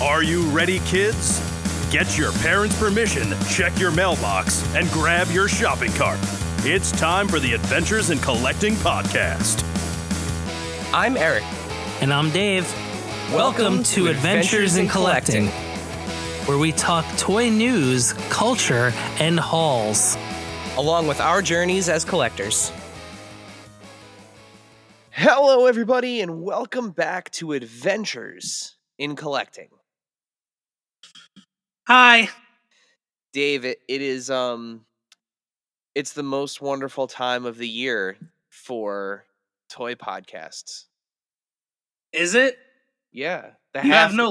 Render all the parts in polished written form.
Are you ready, kids? Get your parents' permission, check your mailbox, and grab your shopping cart. It's time for the Adventures in Collecting podcast. I'm Eric. And I'm Dave. Welcome to Adventures in Collecting, where we talk toy news, culture, and hauls, along with our journeys as collectors. Hello, everybody, and welcome back to Adventures in Collecting. Hi. Dave, it is it's the most wonderful time of the year for toy podcasts. Is it? Yeah. You have no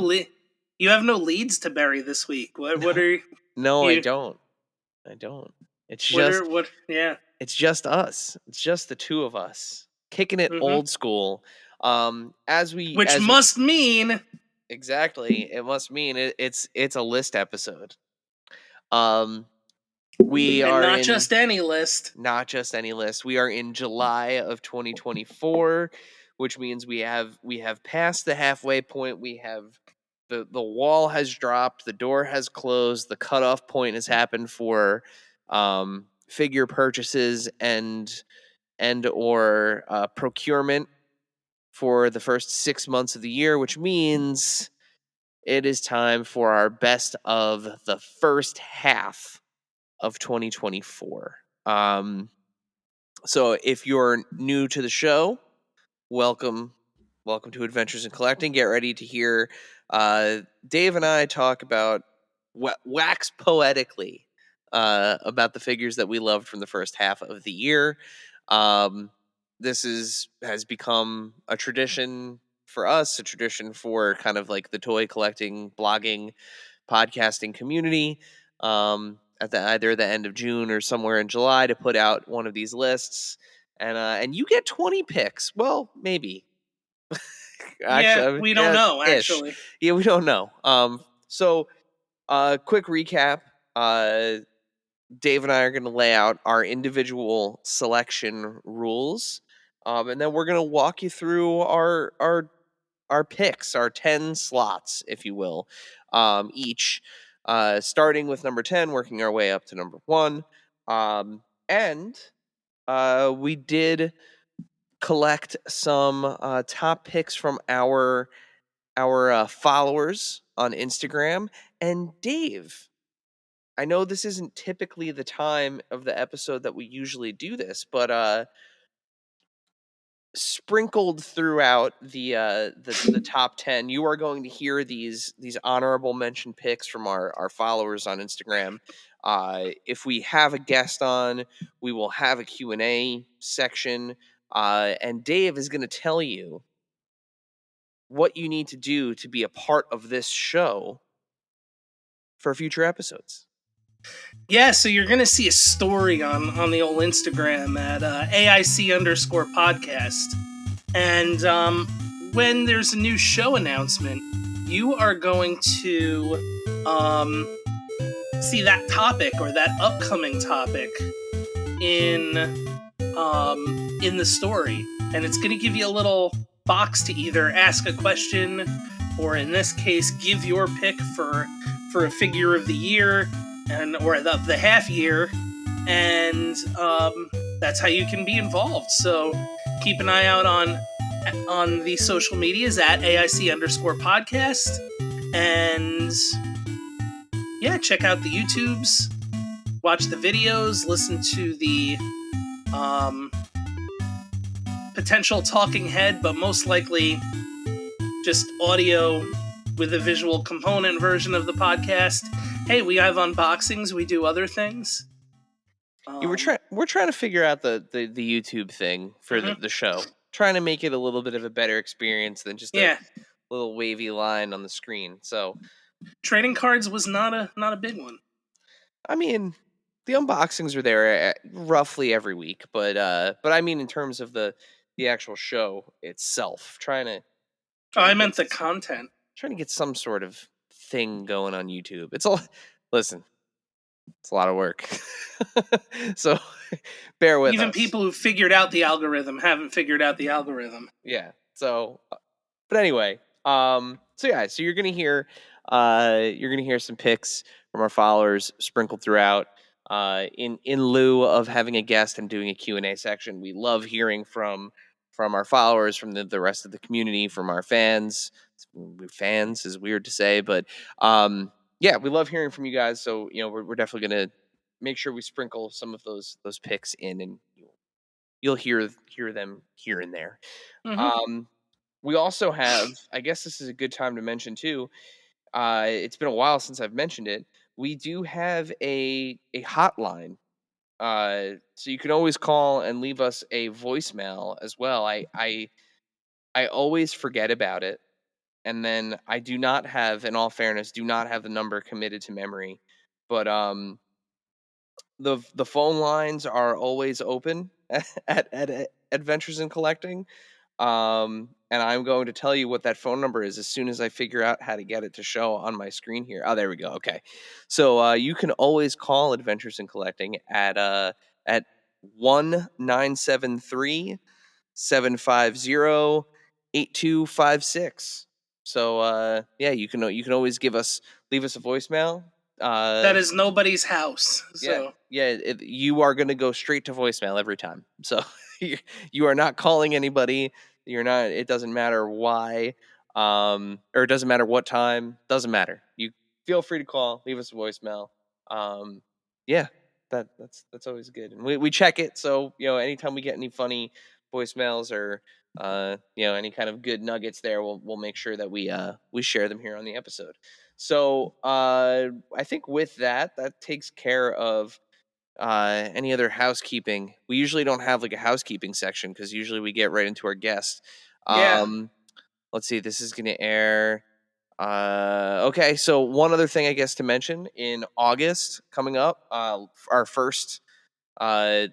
leads to bury this week. What are you? No, I don't. It's It's just us. It's just the two of us kicking it old school. It must mean it's a list episode. We are not just any list. Not just any list. We are in July of 2024, which means we have passed the halfway point. We have the wall has dropped, the door has closed, the cutoff point has happened for figure purchases and or procurement for the first 6 months of the year, which means it is time for our best of the first half of 2024. So if you're new to the show, welcome to Adventures in Collecting. Get ready to hear Dave and I talk about wax poetically about the figures that we loved from the first half of the year. This has become a tradition for us, a tradition for kind of like the toy collecting, blogging, podcasting community. At either the end of June or somewhere in July to put out one of these lists, and you get 20 picks. Well, maybe. We don't know. Actually, yeah, we don't know. So, quick recap. Dave and I are going to lay out our individual selection rules, and then we're going to walk you through our picks, our 10 slots, if you will, each. Starting with number 10, working our way up to number 1. And we did collect some top picks from our followers on Instagram. And Dave, I know this isn't typically the time of the episode that we usually do this, but sprinkled throughout the top 10, you are going to hear these honorable mention picks from our followers on Instagram. If we have a guest on, we will have a Q&A section, and Dave is going to tell you what you need to do to be a part of this show for future episodes. Yeah, so you're going to see a story on the old Instagram at AIC_podcast. And when there's a new show announcement, you are going to see that topic or that upcoming topic in the story. And it's going to give you a little box to either ask a question or, in this case, give your pick for a figure of the year or of the half year, and that's how you can be involved. So keep an eye out on the social medias at AIC_podcast, and yeah, check out the YouTubes, watch the videos, listen to the potential talking head, but most likely just audio with a visual component version of the podcast. Hey, we have unboxings. We do other things. We're trying to figure out the YouTube thing for the show. Trying to make it a little bit of a better experience than just a little wavy line on the screen. So, trading cards was not a big one. I mean, the unboxings are there roughly every week, but I mean in terms of the actual show itself, I meant the content. Trying to get some sort of thing going on YouTube. It's a lot of work. So bear with us. Even people who figured out the algorithm haven't figured out the algorithm. Yeah. So, but anyway, so you're going to hear You're going to hear some picks from our followers sprinkled throughout. In lieu of having a guest and doing a Q&A section, we love hearing from our followers, from the rest of the community, from our fans. Fans is weird to say, but yeah, we love hearing from you guys. So we're definitely going to make sure we sprinkle some of those picks in, and you'll hear them here and there. Mm-hmm. We also have, I guess this is a good time to mention too. It's been a while since I've mentioned it. We do have a hotline. So you can always call and leave us a voicemail as well. I always forget about it. And then I do not have, in all fairness, do not have the number committed to memory. But the phone lines are always open at Adventures in Collecting. And I'm going to tell you what that phone number is as soon as I figure out how to get it to show on my screen here. Oh, there we go. Okay. So you can always call Adventures in Collecting at 1-973-750-8256. So yeah, you can always leave us a voicemail. That is nobody's house. Yeah, So you are going to go straight to voicemail every time. So you are not calling anybody. You're not. It doesn't matter why, or it doesn't matter what time. Doesn't matter. You feel free to call. Leave us a voicemail. Yeah, that's always good. And we check it. So anytime we get any funny voicemails or any kind of good nuggets there, we'll make sure that we share them here on the episode. So I think with that takes care of any other housekeeping. We usually don't have like a housekeeping section because usually we get right into our guest. yeah, Let's see, this is going to air. Okay, so one other thing I guess to mention in August coming up, our first well,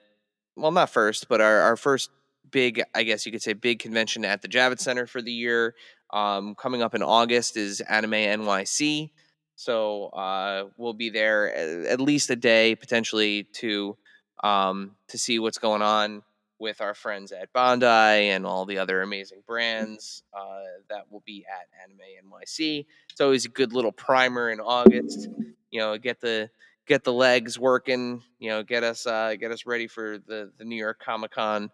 not first, but our first big, I guess you could say, big convention at the Javits Center for the year. Coming up in August is Anime NYC. So we'll be there at least a day, potentially to see what's going on with our friends at Bondi and all the other amazing brands that will be at Anime NYC. It's always a good little primer in August. Get the legs working, get us ready for the New York Comic-Con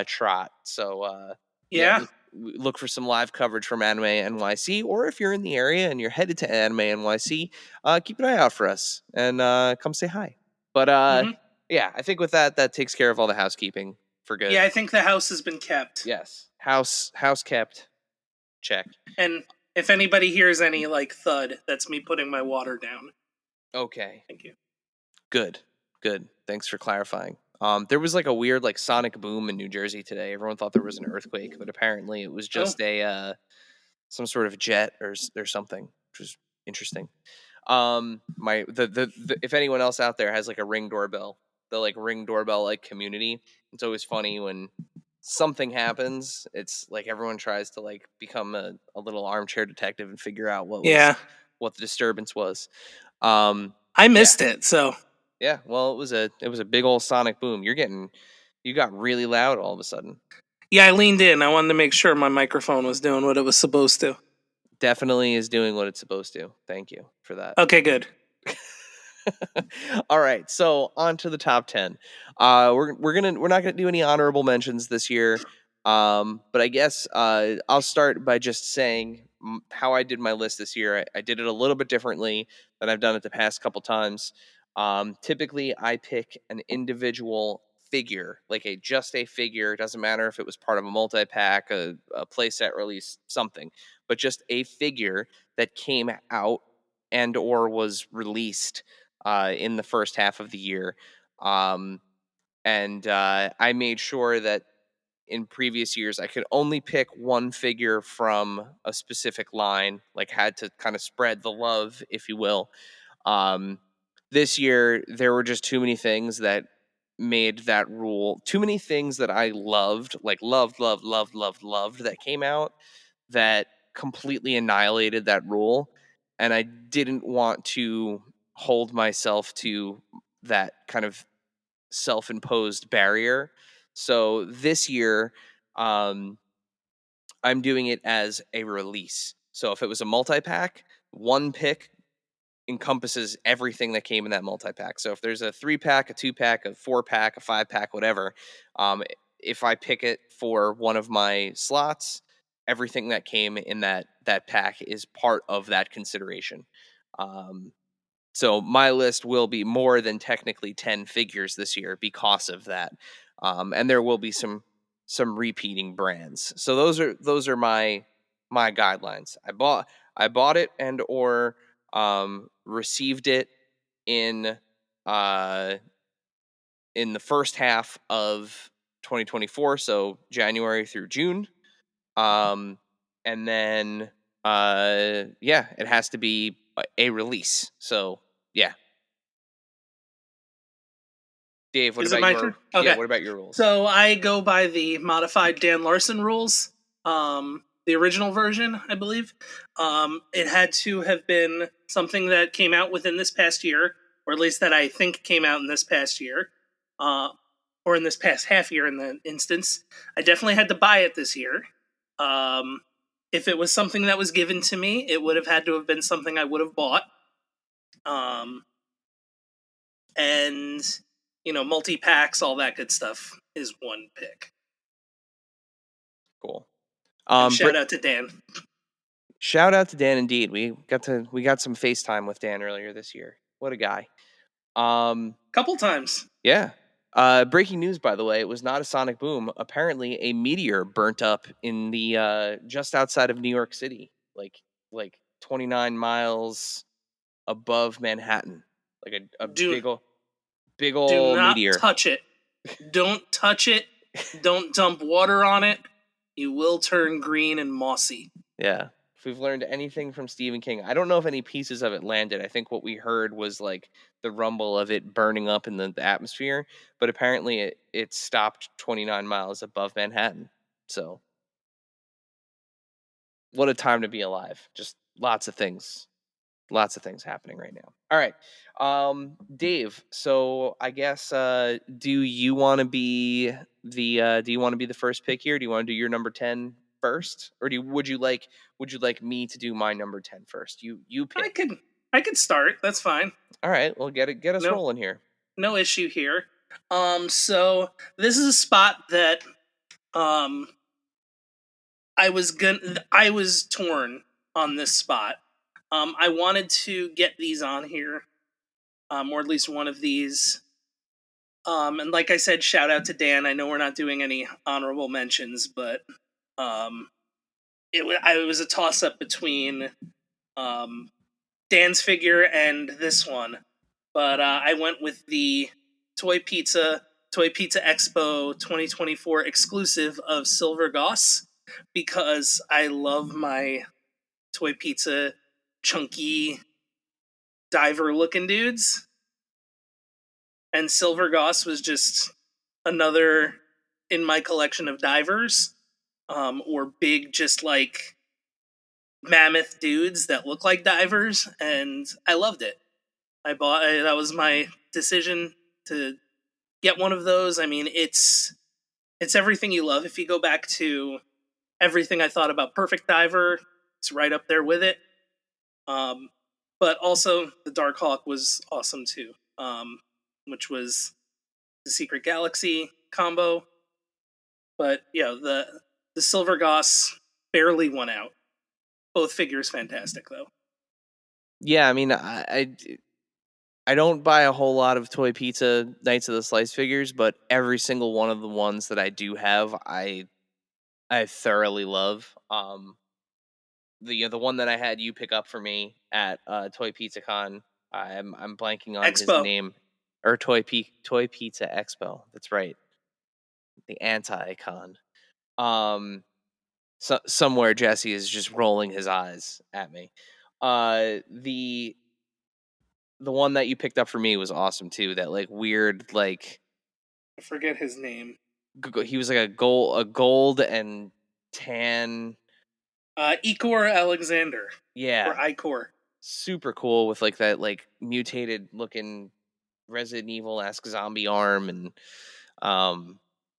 trot. So yeah, yeah. look for some live coverage from Anime NYC, or if you're in the area and you're headed to Anime NYC, keep an eye out for us and come say hi. But Mm-hmm. yeah, I think with that takes care of all the housekeeping for good. Yeah, I think the house has been kept. Yes, house kept. Check. And if anybody hears any like thud, that's me putting my water down. Okay. Thank you. Good. Thanks for clarifying. There was like a weird like sonic boom in New Jersey today. Everyone thought there was an earthquake, but apparently it was just a some sort of jet or something, which was interesting. My the if anyone else out there has like a Ring doorbell, the like Ring doorbell like community, it's always funny when something happens. It's like everyone tries to like become a little armchair detective and figure out Yeah, what the disturbance was. Um, I yeah, missed it. So yeah. Well, it was a big old sonic boom. You got really loud all of a sudden. yeah, I leaned in. I wanted to make sure my microphone was doing what it was supposed to. Definitely is doing what it's supposed to. Thank you for that. Okay, good. All right, so on to the top 10. We're not gonna do any honorable mentions this year, but I guess I'll start by just saying how I did my list this year. I did it a little bit differently than I've done it the past couple times. Typically, I pick an individual figure, like just a figure. It doesn't matter if it was part of a multi pack, a playset release, something, but just a figure that came out and or was released in the first half of the year. And I made sure that in previous years I could only pick one figure from a specific line, like had to kind of spread the love, if you will. Um, this year, there were just too many things that made that rule, too many things that I loved, like loved that came out that completely annihilated that rule. And I didn't want to hold myself to that kind of self-imposed barrier. So this year, um, I'm doing it as a release. So if it was a multi-pack, one pick encompasses everything that came in that multi-pack. So if there's a 3-pack, a 2-pack, a 4-pack, a 5-pack, whatever, if I pick it for one of my slots, everything that came in that pack is part of that consideration. So my list will be more than technically 10 figures this year because of that. And there will be some repeating brands. So those are my guidelines. I bought it and or received it in the first half of 2024, so January through June. And then it has to be a release. So yeah. Dave, what Is it about my your turn? Okay. what about your rules? So I go by the modified Dan Larson rules, the original version, I believe. It had to have been something that came out within this past year, or at least that I think came out in this past year, or in this past half year in the instance. I definitely had to buy it this year. If it was something that was given to me, it would have had to have been something I would have bought. And multi-packs, all that good stuff is one pick. Cool. And shout out to Dan. Shout out to Dan indeed. We got some FaceTime with Dan earlier this year. What a guy. Couple times. Yeah. Breaking news, by the way, it was not a sonic boom. Apparently a meteor burnt up in the just outside of New York City, like 29 miles above Manhattan. Like a big old do not meteor. touch it. Don't touch it. Don't dump water on it. You will turn green and mossy. Yeah. If we've learned anything from Stephen King, I don't know if any pieces of it landed. I think what we heard was like the rumble of it burning up in the atmosphere, but apparently it stopped 29 miles above Manhattan. So what a time to be alive. Just lots of things happening right now. All right. Dave, so I guess do you want to be the first pick here? Do you want to do your number 10 first, or would you like me to do my number 10 first? You pick. I could start. That's fine. All right. Well, get us rolling here. No issue here. So this is a spot that I was torn on this spot. I wanted to get these on here, or at least one of these. And like I said, shout out to Dan. I know we're not doing any honorable mentions, but it was a toss up between Dan's figure and this one, but I went with the Toy Pizza Expo 2024 exclusive of Silver Goss because I love my Toy Pizza chunky diver looking dudes. And Silver Goss was just another in my collection of divers, or big, just like mammoth dudes that look like divers, and I loved it. That was my decision to get one of those. I mean, it's everything you love. If you go back to everything I thought about Perfect Diver, it's right up there with it. But also the Dark Hawk was awesome too, which was the Secret Galaxy combo. But yeah, the Silver Goss barely won out. Both figures fantastic though. Yeah, I mean, I don't buy a whole lot of Toy Pizza Knights of the Slice figures, but every single one of the ones that I do have, I thoroughly love. The one that I had you pick up for me at Toy Pizza Con, I'm blanking on Expo. his name, or Toy Pizza Expo. That's right, the anti-con. So somewhere Jesse is just rolling his eyes at me. The one that you picked up for me was awesome too. That like weird, like I forget his name. He was like a gold and tan. Icor Alexander. Yeah. Or Icor. Super cool with like that like mutated looking Resident Evil-esque zombie arm, and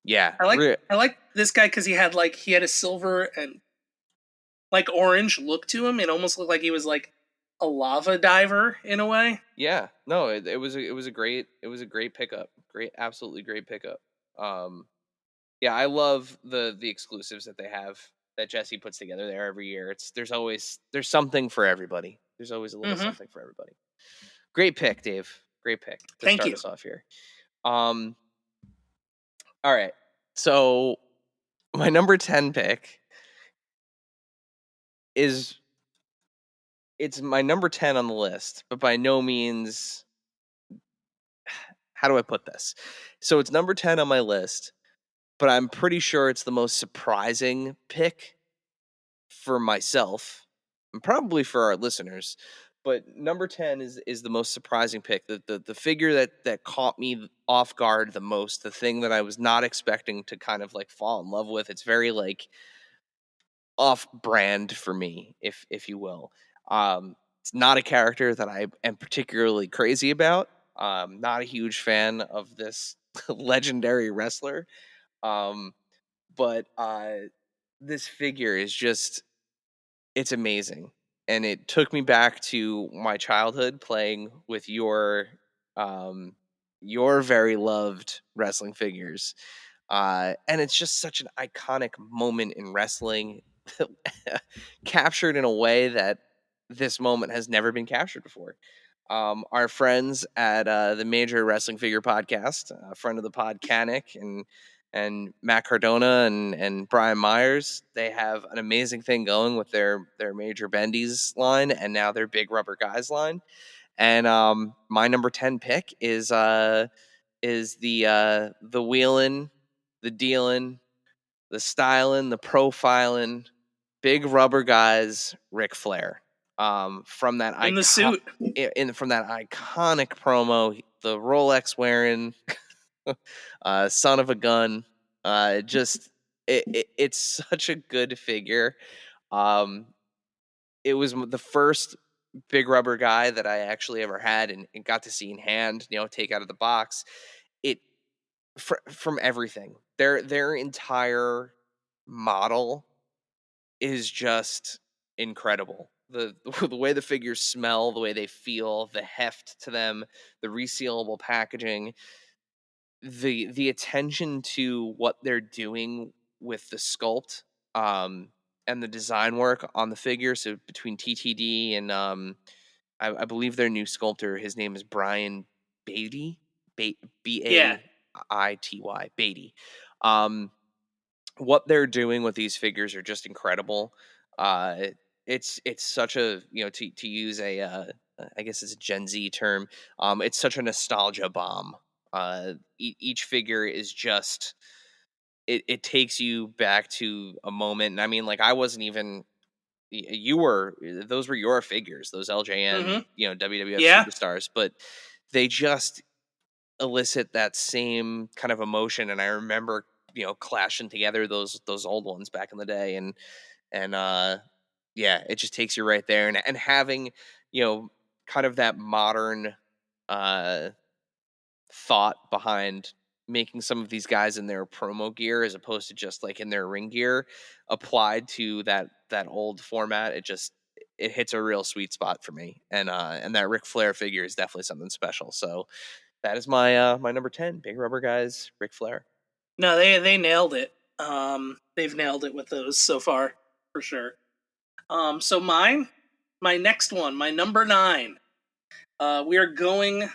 yeah. I like this guy because he had a silver and like orange look to him. It almost looked like he was like a lava diver in a way. Yeah, no, it was a great pickup. Absolutely great pickup. Yeah, I love the exclusives that they have that Jesse puts together there every year. There's something for everybody. There's always a little Mm-hmm. something for everybody. Great pick, Dave. Great pick to Thank start you. us off here. All right. So my number 10 pick is it's my number 10 on the list, but by no means how do I put this? So it's number 10 on my list, but I'm pretty sure it's the most surprising pick for myself and probably for our listeners. But number 10 is the most surprising pick. The figure that caught me off guard the most, the thing that I was not expecting to kind of like fall in love with. It's very like off brand for me, if you will. It's not a character that I am particularly crazy about. Not a huge fan of this legendary wrestler. Um, but this figure is just it's amazing. And it took me back to my childhood playing with your very loved wrestling figures. And it's just such an iconic moment in wrestling, captured in a way that this moment has never been captured before. Our friends at the Major Wrestling Figure Podcast, a friend of the pod, Kanik, and Matt Cardona and Brian Myers, they have an amazing thing going with their Major Bendies line and now their Big Rubber Guys line. And my number 10 pick is the wheeling, the dealing, the styling, the profiling, Big Rubber Guys, Ric Flair. From that In the suit. from that iconic promo, the Rolex wearing, son of a gun. Just it's such a good figure. Um, it was the first Big Rubber Guy that I actually ever had and got to see in hand. Take out of the box. It from everything. Their entire model is just incredible. The way the figures smell, the way they feel, the heft to them, the resealable packaging, the attention to what they're doing with the sculpt, and the design work on the figure. So between TTD and I believe their new sculptor, his name is Brian Beatty, Yeah. Baity, Beatty. Um, what they're doing with these figures are just incredible. Uh, it's such a to use a I guess it's a Gen Z term. It's such a nostalgia bomb. Each figure is just it takes you back to a moment. And I mean, like I wasn't even you were those were your figures, those Mm-hmm. LJN WWF Yeah. superstars, but they just elicit that same kind of emotion. And I remember clashing together those old ones back in the day, and yeah, it just takes you right there. And having kind of that modern uh thought behind making some of these guys in their promo gear as opposed to just like in their ring gear applied to that old format, it hits a real sweet spot for me. And that Ric Flair figure is definitely something special. So that is my number 10, Big Rubber Guys, Ric Flair. No, they nailed it. They've nailed it with those so far, for sure. So my next one, my number 9. We are going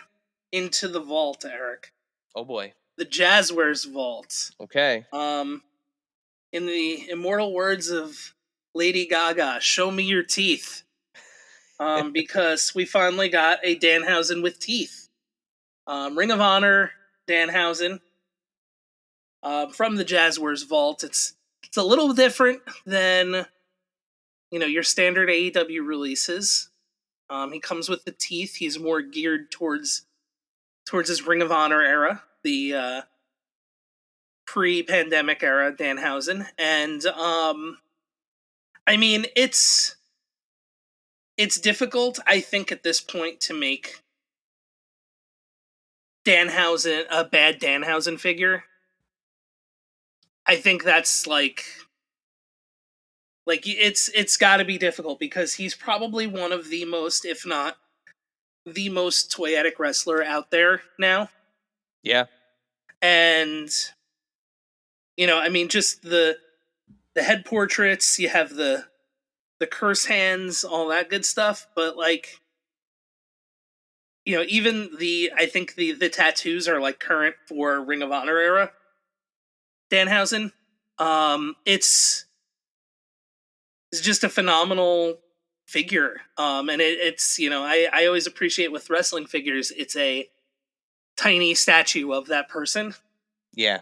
into the vault, Eric. Oh boy. The Jazzwares vault. Okay. In the immortal words of Lady Gaga, show me your teeth. Because we finally got a Danhausen with teeth. Ring of Honor Danhausen. From the Jazzwares vault. It's a little different than your standard AEW releases. He comes with the teeth. He's more geared towards his Ring of Honor era, the pre-pandemic era Danhausen, and I mean it's difficult, I think, at this point to make Danhausen a bad Danhausen figure. I think that's like Like, it's got to be difficult because he's probably one of the most, if not the most toyetic wrestler out there now. Yeah. And I mean, just the head portraits, you have the curse hands, all that good stuff, but like, even I think the tattoos are like current for Ring of Honor era Danhausen. It's just a phenomenal figure. And it's I always appreciate with wrestling figures, it's a tiny statue of that person. Yeah.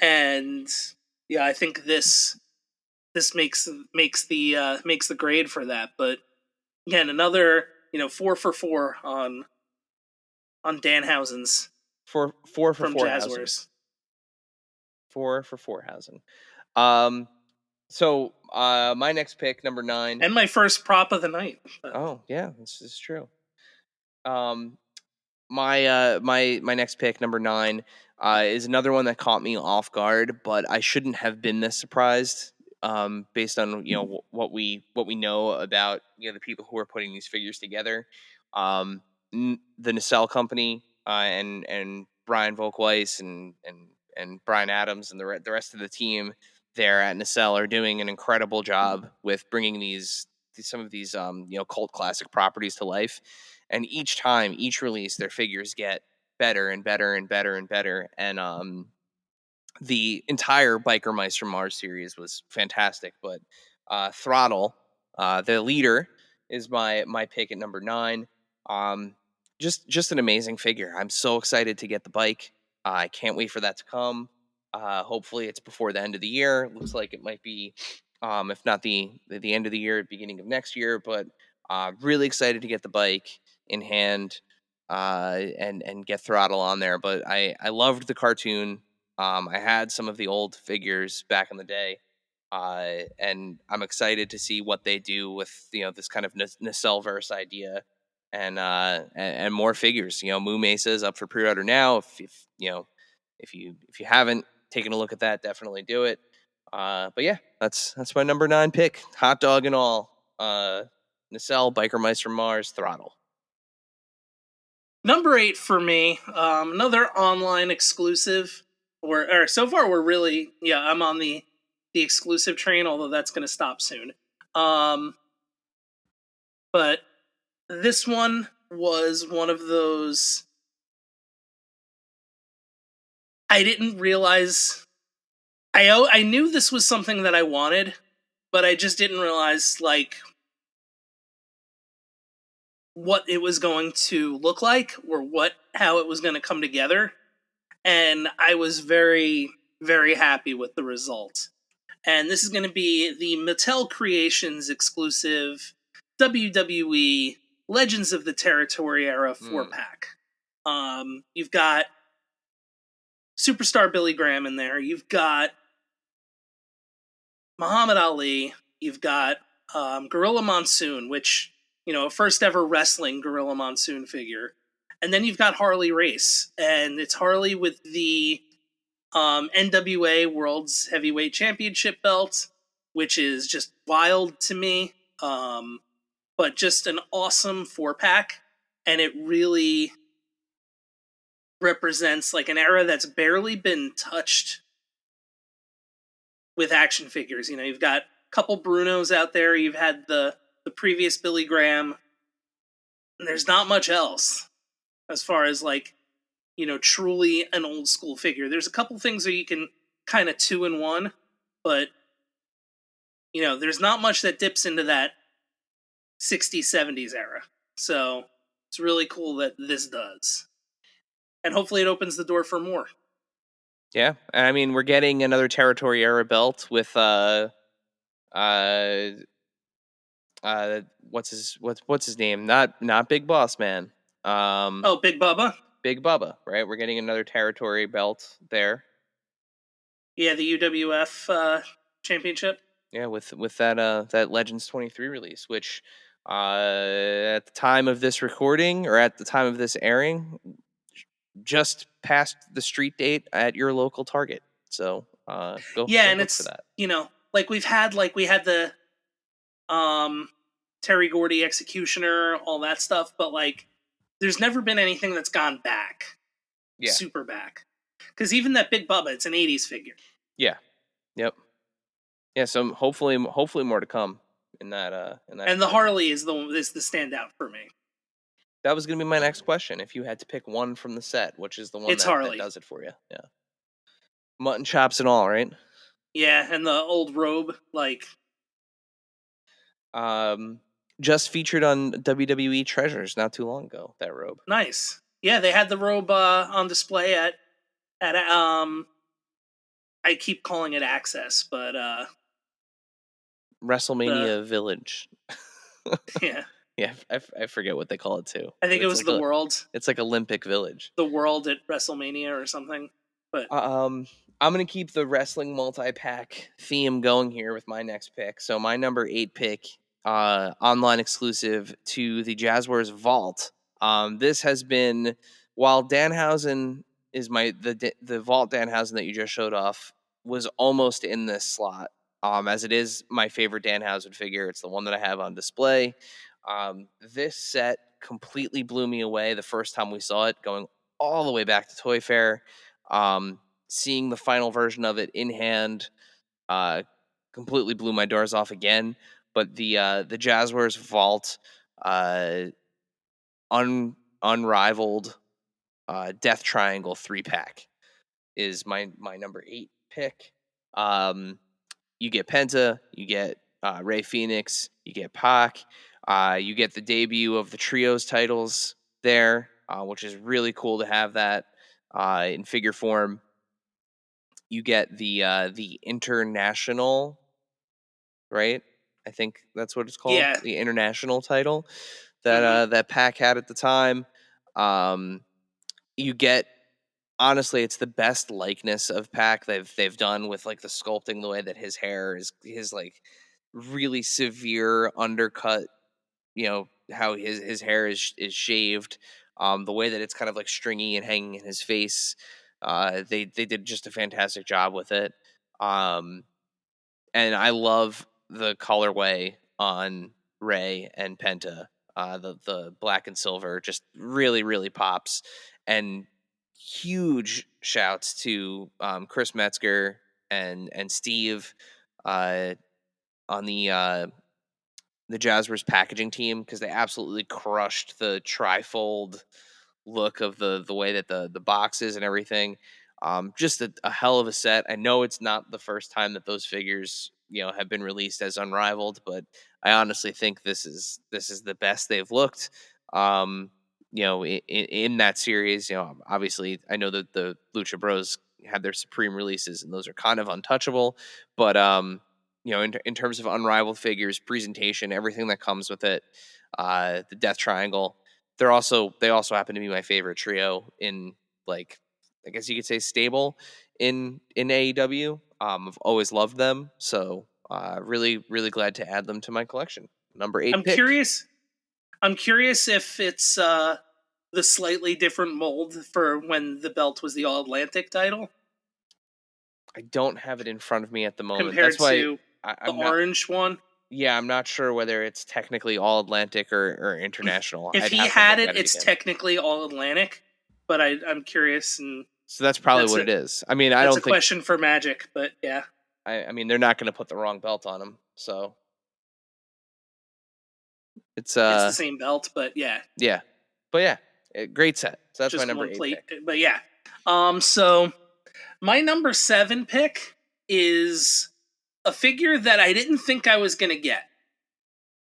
And yeah, I think this makes the grade for that. But again, another 4 for 4 on Danhausen's Four for from Fourhausen. Jazzwares. 4 for Fourhausen. So my next pick, number 9, And my first prop of the night. Oh yeah, this is true. My next pick, number 9, is another one that caught me off guard, but I shouldn't have been this surprised. Based on what we know about the people who are putting these figures together, the Nacelle Company, and Brian Volkweiss and Brian Adams and the rest of the team there at Nacelle are doing an incredible job with bringing some of these cult classic properties to life. And each release, their figures get better and better and better and better. And the entire Biker Mice from Mars series was fantastic. But Throttle, the leader, is my pick at number 9. Just an amazing figure. I'm so excited to get the bike. I can't wait for that to come. Hopefully, it's before the end of the year. Looks like it might be, if not the end of the year, beginning of next year. But really excited to get the bike in hand and get Throttle on there. But I loved the cartoon. I had some of the old figures back in the day, and I'm excited to see what they do with this kind of Nacelle-verse idea, and more figures. Moo Mesa is up for pre-order now. If you haven't taken a look at that, definitely do it. But yeah, that's my number 9 pick, hot dog and all. Nacelle, Biker Mice from Mars, Throttle. Number 8 for me, another online exclusive. Or so far we're really I'm on the exclusive train, although that's going to stop soon. But this one was one of those I didn't realize. I knew this was something that I wanted, but I just didn't realize like what it was going to look like or how it was going to come together. And I was very, very happy with the result. And this is going to be the Mattel Creations exclusive WWE Legends of the Territory era 4-pack. You've got Superstar Billy Graham in there. You've got Muhammad Ali. You've got Gorilla Monsoon, which, a first ever wrestling Gorilla Monsoon figure. And then you've got Harley Race. And it's Harley with the NWA World's Heavyweight Championship belt, which is just wild to me. But just an awesome 4-pack. And it really represents like an era that's barely been touched with action figures. You've got a couple Brunos out there. You've had the previous Billy Graham. And there's not much else as far as like, truly an old school figure. There's a couple things that you can kind of 2-in-1, but there's not much that dips into that 60s, 70s era. So it's really cool that this does. And hopefully it opens the door for more. Yeah, I mean, we're getting another Territory era belt with what's his name? Not Big Boss Man. Big Bubba. Big Bubba, right? We're getting another Territory belt there. Yeah, the UWF championship. Yeah, with that Legends 23 release, which at the time of this recording or at the time of this airing, just passed the street date at your local Target. So go and look it's for that. like we had the Terry Gordy Executioner, all that stuff, but like there's never been anything that's gone back. Yeah. Super back. Because even that Big Bubba, it's an 80s figure. Yeah. Yep. Yeah, so hopefully more to come in that And the department. Harley is the standout for me. That was going to be my next question. If you had to pick one from the set, which is the one that does it for you? Yeah. Mutton chops and all, right? Yeah, and the old robe, like just featured on WWE Treasures not too long ago, that robe. Nice. Yeah, they had the robe on display at I keep calling it Access, but WrestleMania Village. Yeah. Yeah, I forget what they call it too. I think it was like the World. It's like Olympic Village. The World at WrestleMania or something. But I'm gonna keep the wrestling multi-pack theme going here with my next pick. So my number 8 pick, online exclusive to the Jazzwares Vault. This has been, while Danhausen is the Vault Danhausen that you just showed off was almost in this slot. As it is my favorite Danhausen figure. It's the one that I have on display. This set completely blew me away the first time we saw it, going all the way back to Toy Fair. Seeing the final version of it in hand completely blew my doors off again. But the Jazzwares Vault unrivaled Death Triangle 3-pack is my number 8 pick. You get Penta, you get Rey Fenix, you get Pac, you get the debut of the Trios titles there, which is really cool to have that in figure form. You get the international, right? I think that's what it's called. Yeah. The international title that that Pac had at the time. You get, honestly, it's the best likeness of Pac they've done with like the sculpting, the way that his hair is, his like really severe undercut, you know, how his hair is shaved, the way that it's kind of like stringy and hanging in his face. They did just a fantastic job with it. And I love the colorway on Ray and Penta. The black and silver just really pops. And huge shouts to Chris Metzger and Steve on the Jazzwares packaging team, because they absolutely crushed the trifold look of the way that the boxes and everything. Just a hell of a set. I know it's not the first time that those figures, you know, have been released as unrivaled, but I honestly think this is the best they've looked. You know, in that series, you know, obviously I know that the Lucha Bros had their Supreme releases, and those are kind of untouchable. But you know, in terms of unrivaled figures, presentation, everything that comes with it, the Death Triangle, they also happen to be my favorite trio in, like, I guess you could say, stable in AEW. I've always loved them, so really glad to add them to my collection. Number 8 pick. I'm curious if it's the slightly different mold for when the belt was the All Atlantic title. I don't have it in front of me at the moment. Compared That's why to I'm the not, orange one. Yeah, I'm not sure whether it's technically All Atlantic or international. If he had it, it's technically All Atlantic, but I'm curious, and so that's probably what it is. I mean, I don't think that's a question for Magic, but yeah. I mean, they're not going to put the wrong belt on him, so it's the same belt, but yeah. Yeah, but yeah, great set. So that's just my number 8 plate, pick. But yeah, so my number 7 pick is a figure that I didn't think I was going to get.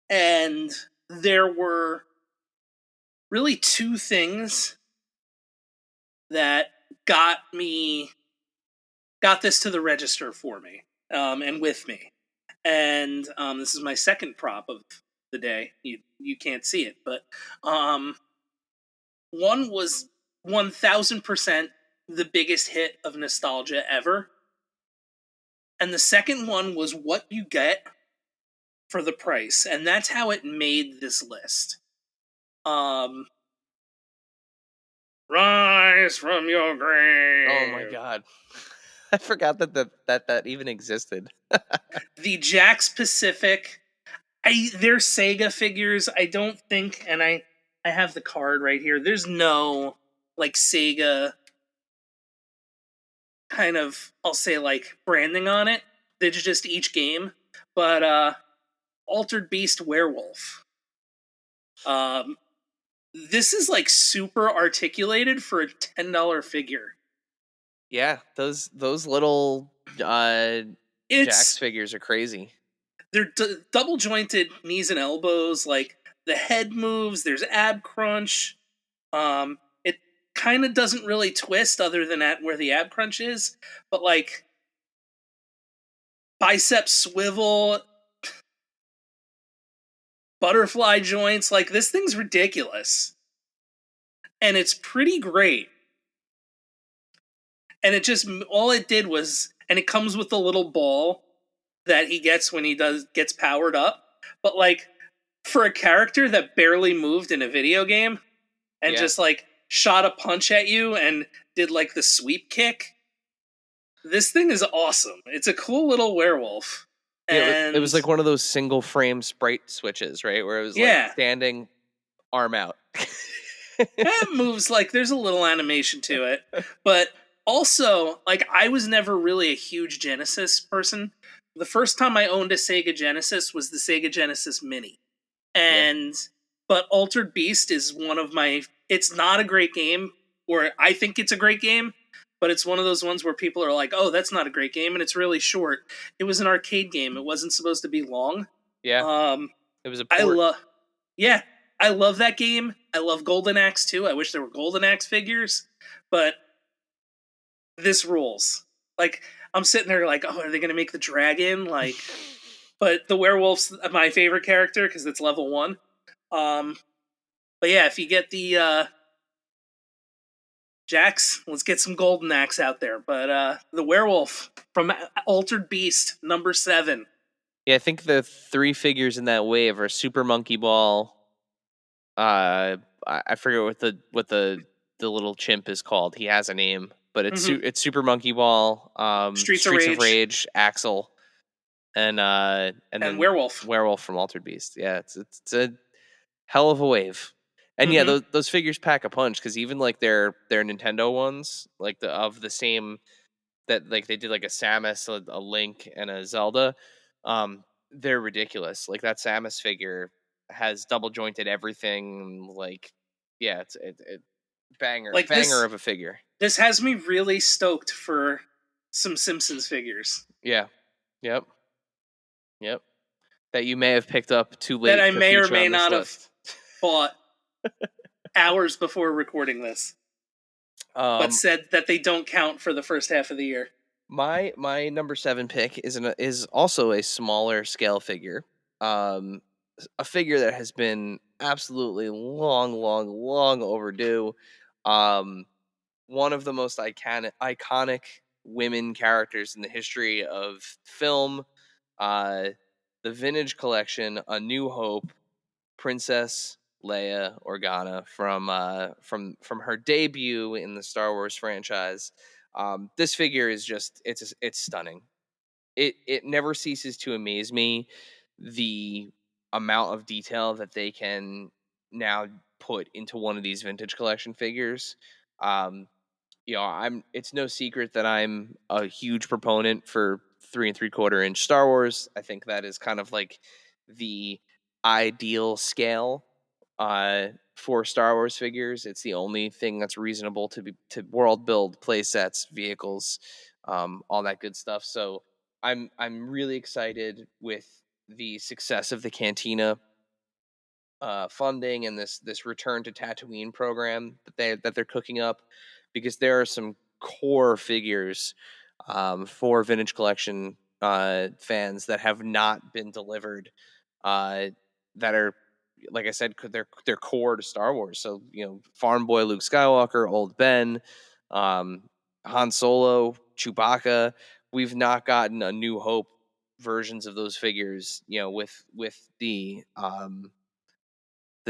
And there were really 2 things that got this to the register for me, and with me. And this is my second prop of the day. You can't see it, but one was 1000% the biggest hit of nostalgia ever. And the second one was what you get for the price. And that's how it made this list. Rise from your grave. Oh my god. I forgot that even existed. The Jakks Pacific. They're Sega figures. I don't think, and I have the card right here. There's no like Sega kind of, I'll say, like branding on it. It's just each game. But Altered Beast Werewolf. Um, this is like super articulated for a $10 figure. Yeah, those little Jax It's figures are crazy. they're double jointed knees and elbows. Like the head moves. There's ab crunch. It kind of doesn't really twist other than at where the ab crunch is, but like bicep swivel, butterfly joints. Like this thing's ridiculous, and it's pretty great. And it just all it did was, and it comes with a little ball that he gets when he gets powered up. But like for a character that barely moved in a video game and Yeah. just like shot a punch at you and did like the sweep kick, this thing is awesome. It's a cool little werewolf. Yeah, And it was like one of those single frame sprite switches, right? Where it was like yeah, standing, arm out. it moves like there's a little animation to it. But also, like I was never really a huge Genesis person. The first time I owned a Sega Genesis was the Sega Genesis Mini. And but Altered Beast is one of my, it's not a great game, or I think it's a great game, but it's one of those ones where people are like, "Oh, that's not a great game," and it's really short. It was an arcade game. It wasn't supposed to be long. Yeah, Um it was a I port. love Yeah, I love that game. I love Golden Axe too. I wish there were Golden Axe figures, but this rules. Like I'm sitting there like, "Oh, are they going to make the dragon?" Like, but the werewolf's my favorite character because it's level 1. Um but yeah, if you get the Jax, let's get some Golden Axe out there. But the werewolf from Altered Beast number 7. Yeah, I think the 3 figures in that wave are Super Monkey Ball. I forget what the little chimp is called. He has a name, but it's Super Monkey Ball, Streets of Streets of Rage Rage, Axel, and and then Werewolf. Werewolf from Altered Beast. Yeah, it's a hell of a wave. And yeah, those figures pack a punch because even like their Nintendo ones, like the same that like they did like a Samus, a Link, and a Zelda, they're ridiculous. Like that Samus figure has double jointed everything. Like, yeah, it's banger Like banger of a figure. This has me really stoked for some Simpsons figures Yeah, yep, yep. That you may have picked up too that late I to may or feature may on this not have list. bought hours before recording this, but Um, said that they don't count for the first half of the year. my number 7 pick is also a smaller scale figure. A figure that has been absolutely long overdue. Um, one of the most iconic women characters in the history of film. Uh, the Vintage Collection, A New Hope, Princess Leia Organa from her debut in the Star Wars franchise. This figure is just it's stunning. It never ceases to amaze me the amount of detail that they can now put into one of these vintage collection figures. Um, it's no secret that I'm a huge proponent for 3 3/4 inch Star Wars. I think that is kind of like the ideal scale for Star Wars figures. It's the only thing that's reasonable to world build, play sets, vehicles, all that good stuff. So I'm really excited with the success of the Cantina funding and this return to Tatooine program that they're cooking up, because there are some core figures for Vintage Collection fans that have not been delivered, uh, that are, like I said, they're core to Star Wars. So Farm Boy Luke Skywalker, Old Ben, um, Han Solo, Chewbacca. We've not gotten a New Hope versions of those figures, with the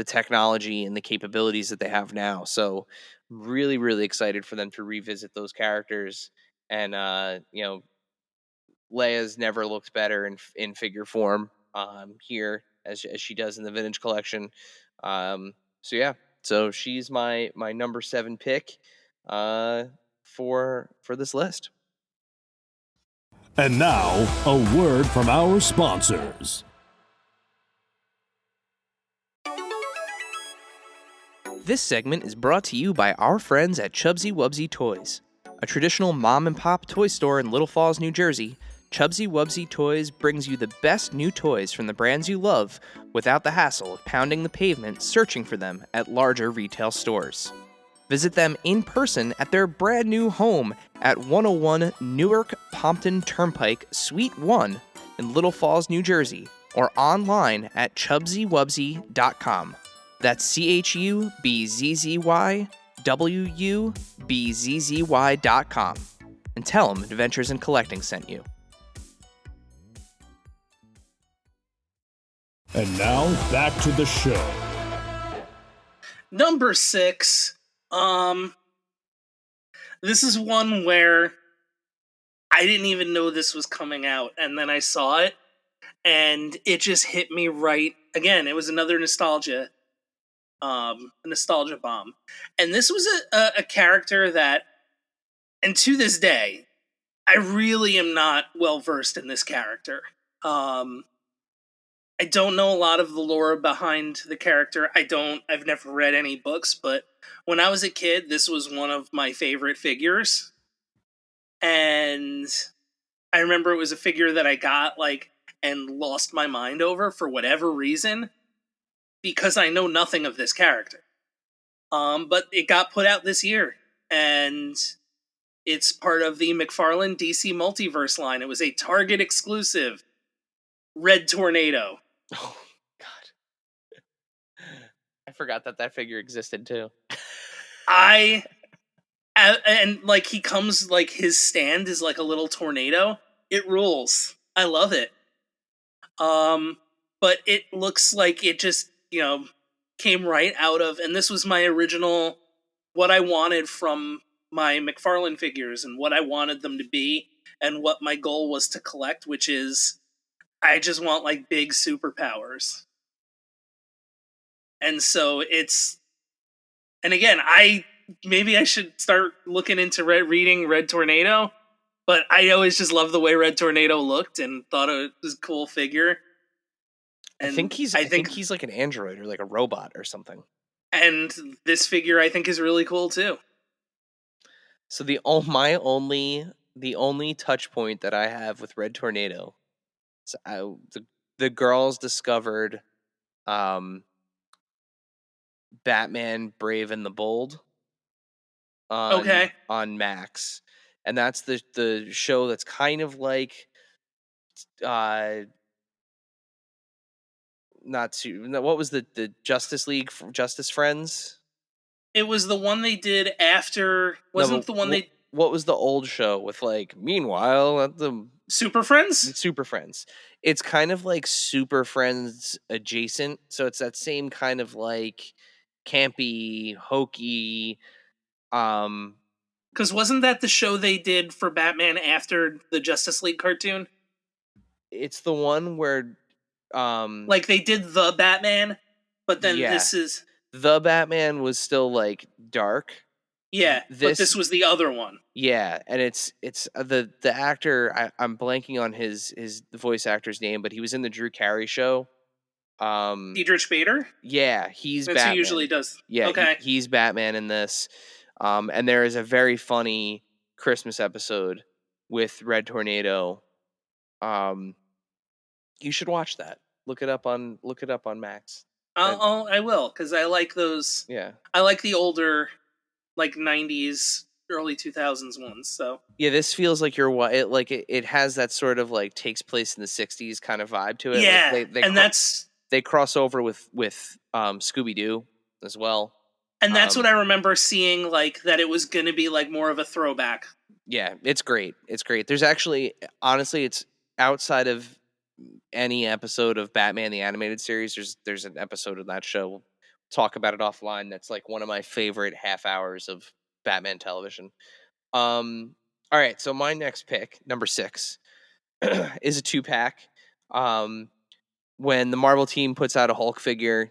technology and the capabilities that they have now. So really excited for them to revisit those characters and Leia's never looked better in figure form here as she does in the vintage collection. So yeah, so she's my number 7 pick for this list. And now, a word from our sponsors. This segment is brought to you by our friends at Chubsy Wubsy Toys. A traditional mom and pop toy store in Little Falls, New Jersey, Chubsy Wubsy Toys brings you the best new toys from the brands you love without the hassle of pounding the pavement searching for them at larger retail stores. Visit them in person at their brand new home at 101 Newark Pompton Turnpike, Suite 1 in Little Falls, New Jersey, or online at chubsywubsy.com. That's CHUBZYWUBZZY.com. And tell them Adventures in Collecting sent you. And now, back to the show. Number 6. This is one where I didn't even know this was coming out, and then I saw it, and it just hit me right. Again, it was another nostalgia bomb. And this was a character that, and to this day, I really am not well versed in this character. I don't know a lot of the lore behind the character. I've never read any books, but when I was a kid, this was one of my favorite figures. And I remember it was a figure that I got, and lost my mind over for whatever reason, because I know nothing of this character. But it got put out this year, and it's part of the McFarlane DC Multiverse line. It was a Target exclusive, Red Tornado. Oh God, I forgot that figure existed too. And he comes, his stand is like a little tornado. It rules. I love it. But it looks like it just, came right out of, and this was my original, what I wanted from my McFarlane figures and what I wanted them to be and what my goal was to collect, which is I just want big superpowers. And so and again, maybe I should start looking into reading Red Tornado, but I always just loved the way Red Tornado looked and thought it was a cool figure. And I think he's like an android or like a robot or something. And this figure I think is really cool too. So the only touch point that I have with Red Tornado, so the girls discovered Batman Brave and the Bold on Max. And that's the show that's kind of like what was the Justice League Justice Friends? It was the one they did after. What was the old show with meanwhile at the Super Friends? Super Friends. It's kind of like Super Friends adjacent, so it's that same kind of campy, hokey. Because wasn't that the show they did for Batman after the Justice League cartoon? It's the one where they did the Batman, but then this is the Batman was still dark. Yeah, but this was the other one. Yeah, and it's the actor. I'm blanking on his voice actor's name, but he was in the Drew Carey show. Diedrich Bader? Yeah, he's Batman. He usually does. Yeah, okay. He's Batman in this. And there is a very funny Christmas episode with Red Tornado. You should watch that. Look it up on Max. I will, because I like those. Yeah, I like the older, 90s, early 2000s ones. So yeah, this feels like it has that sort of takes place in the 60s kind of vibe to it. Yeah, they cross over with Scooby Doo as well. And that's what I remember seeing, that it was going to be more of a throwback. Yeah, it's great. It's great. There's actually, honestly, it's outside of any episode of Batman the Animated Series. There's an episode of that show. We'll talk about it offline. That's one of my favorite half hours of Batman television. All right, so my next pick, number 6, is a 2-pack. When the Marvel team puts out a Hulk figure,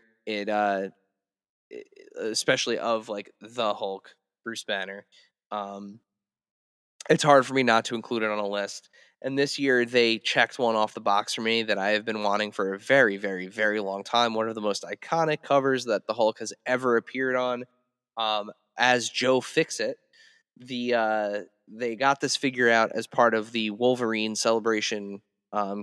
especially of like the Hulk, Bruce Banner, um, it's hard for me not to include it on a list. And this year they checked one off the box for me that I have been wanting for a very, very, very long time. One of the most iconic covers that the Hulk has ever appeared on, as Joe Fixit. They got this figure out as part of the Wolverine celebration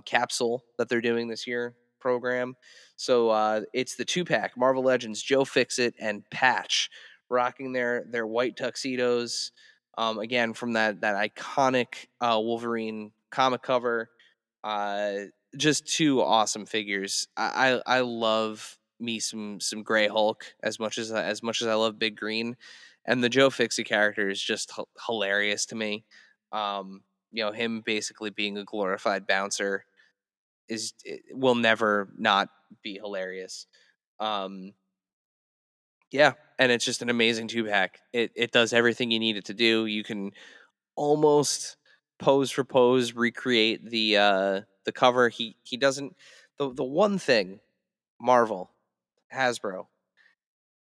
capsule that they're doing this year program. So it's the 2-pack Marvel Legends Joe Fixit and Patch rocking their white tuxedos. Again, from that iconic Wolverine comic cover. Uh, just two awesome figures. I love me some Gray Hulk as much as I love Big Green, and the Joe Fixie character is just hilarious to me. Him basically being a glorified bouncer will never not be hilarious. Yeah, and it's just an amazing 2-pack. It does everything you need it to do. You can almost pose for pose recreate the cover. He doesn't. The one thing Marvel, Hasbro,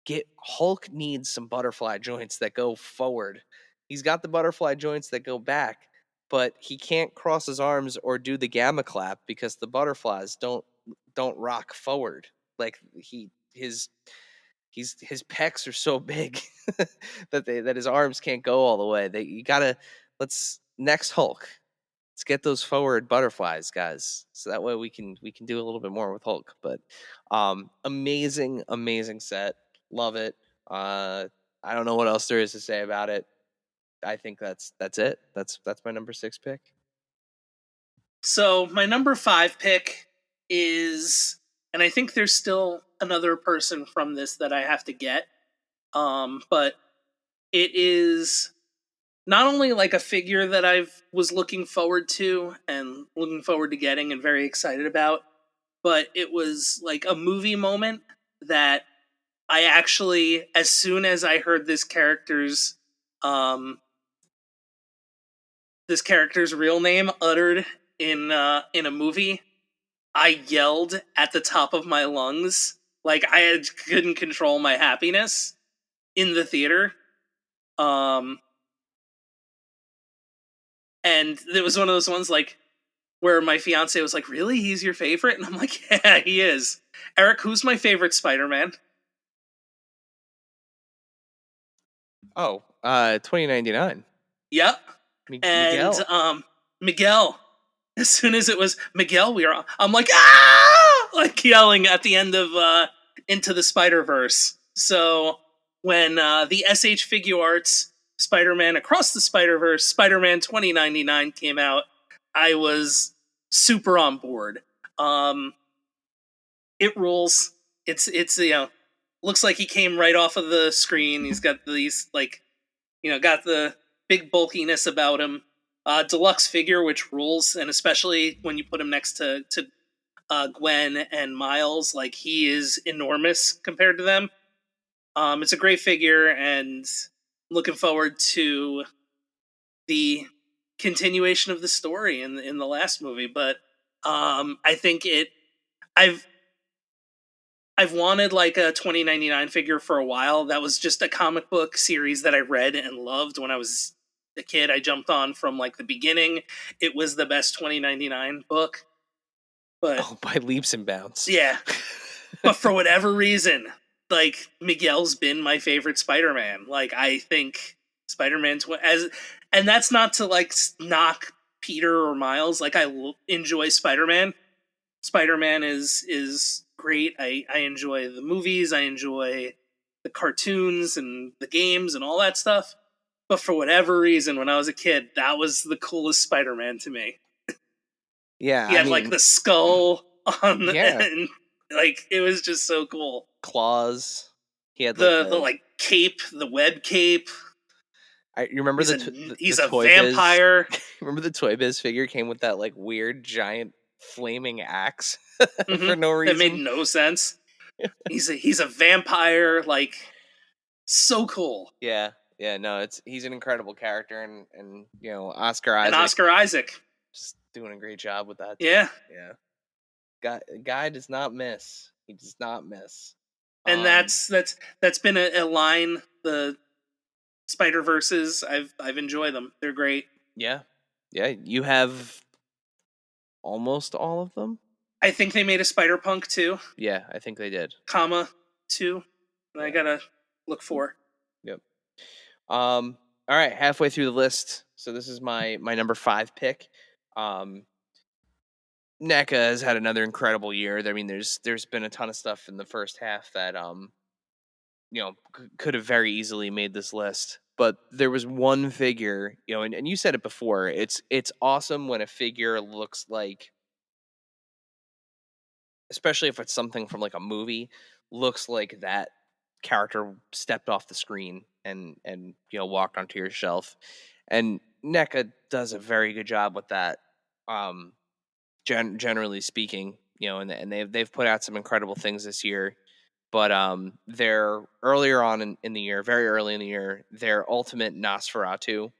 get Hulk needs some butterfly joints that go forward. He's got the butterfly joints that go back, but he can't cross his arms or do the gamma clap because the butterflies don't rock forward. Like his pecs are so big that his arms can't go all the way. Let's next Hulk. Let's get those forward butterflies, guys. So that way we can do a little bit more with Hulk. But amazing set. Love it. I don't know what else there is to say about it. I think that's it. That's my number 6 pick. So my number 5 pick is, and I think there's still another person from this that I have to get. But it is not only like a figure that I was looking forward to and looking forward to getting and very excited about, but it was like a movie moment that I actually, as soon as I heard this character's real name uttered in a movie, I yelled at the top of my lungs, like couldn't control my happiness in the theater. And it was one of those ones like where my fiance was like, "Really, he's your favorite?" And I'm like, "Yeah, he is." Eric, who's my favorite Spider-Man? Oh, 2099. Yep. And Miguel. Miguel. As soon as it was Miguel, I'm like, ah, like yelling at the end of Into the Spider-Verse. So when the SH Figuarts Spider-Man Across the Spider-Verse, Spider-Man 2099 came out, I was super on board. It rules. It's looks like he came right off of the screen. He's got these got the big bulkiness about him. Deluxe figure, which rules, and especially when you put him next to Gwen and Miles, like he is enormous compared to them. It's a great figure, and looking forward to the continuation of the story in the last movie. But I think I've wanted like a 2099 figure for a while. That was just a comic book series that I read and loved when I was a kid. I jumped on from like the beginning. It was the best 2099 book. But by leaps and bounds. Yeah. But for whatever reason, like Miguel's been my favorite Spider-Man. Like I think Spider-Man and that's not to like knock Peter or Miles. Like I enjoy Spider-Man. Spider-Man is great. I enjoy the movies. I enjoy the cartoons and the games and all that stuff. But for whatever reason, when I was a kid, that was the coolest Spider-Man to me. Yeah, he had like the skull on, yeah, and like it was just so cool. Claws. He had the like cape, the web cape. You remember he's a vampire. Remember the Toy Biz figure came with that like weird giant flaming axe for no reason. That made no sense. He's a vampire, like so cool. Yeah, No, he's an incredible character, and Oscar And Isaac Oscar Isaac. just doing a great job with that. Yeah. Yeah. Guy does not miss. He does not miss. And that's been a line, the Spider Verses. I've enjoyed them. They're great. Yeah. You have almost all of them. I think they made a Spider-Punk too. Yeah, I think they did. Comma 2. And I gotta look for. Yep. All right, halfway through the list. So this is my number 5 pick. NECA has had another incredible year. I mean, there's been a ton of stuff in the first half that could have very easily made this list. But there was one figure, and you said it before. It's awesome when a figure looks like, especially if it's something from like a movie, looks like that character stepped off the screen and walked onto your shelf. And NECA does a very good job with that. Generally speaking, and they've put out some incredible things this year. But they're earlier on in the year, very early in the year, their ultimate Nosferatu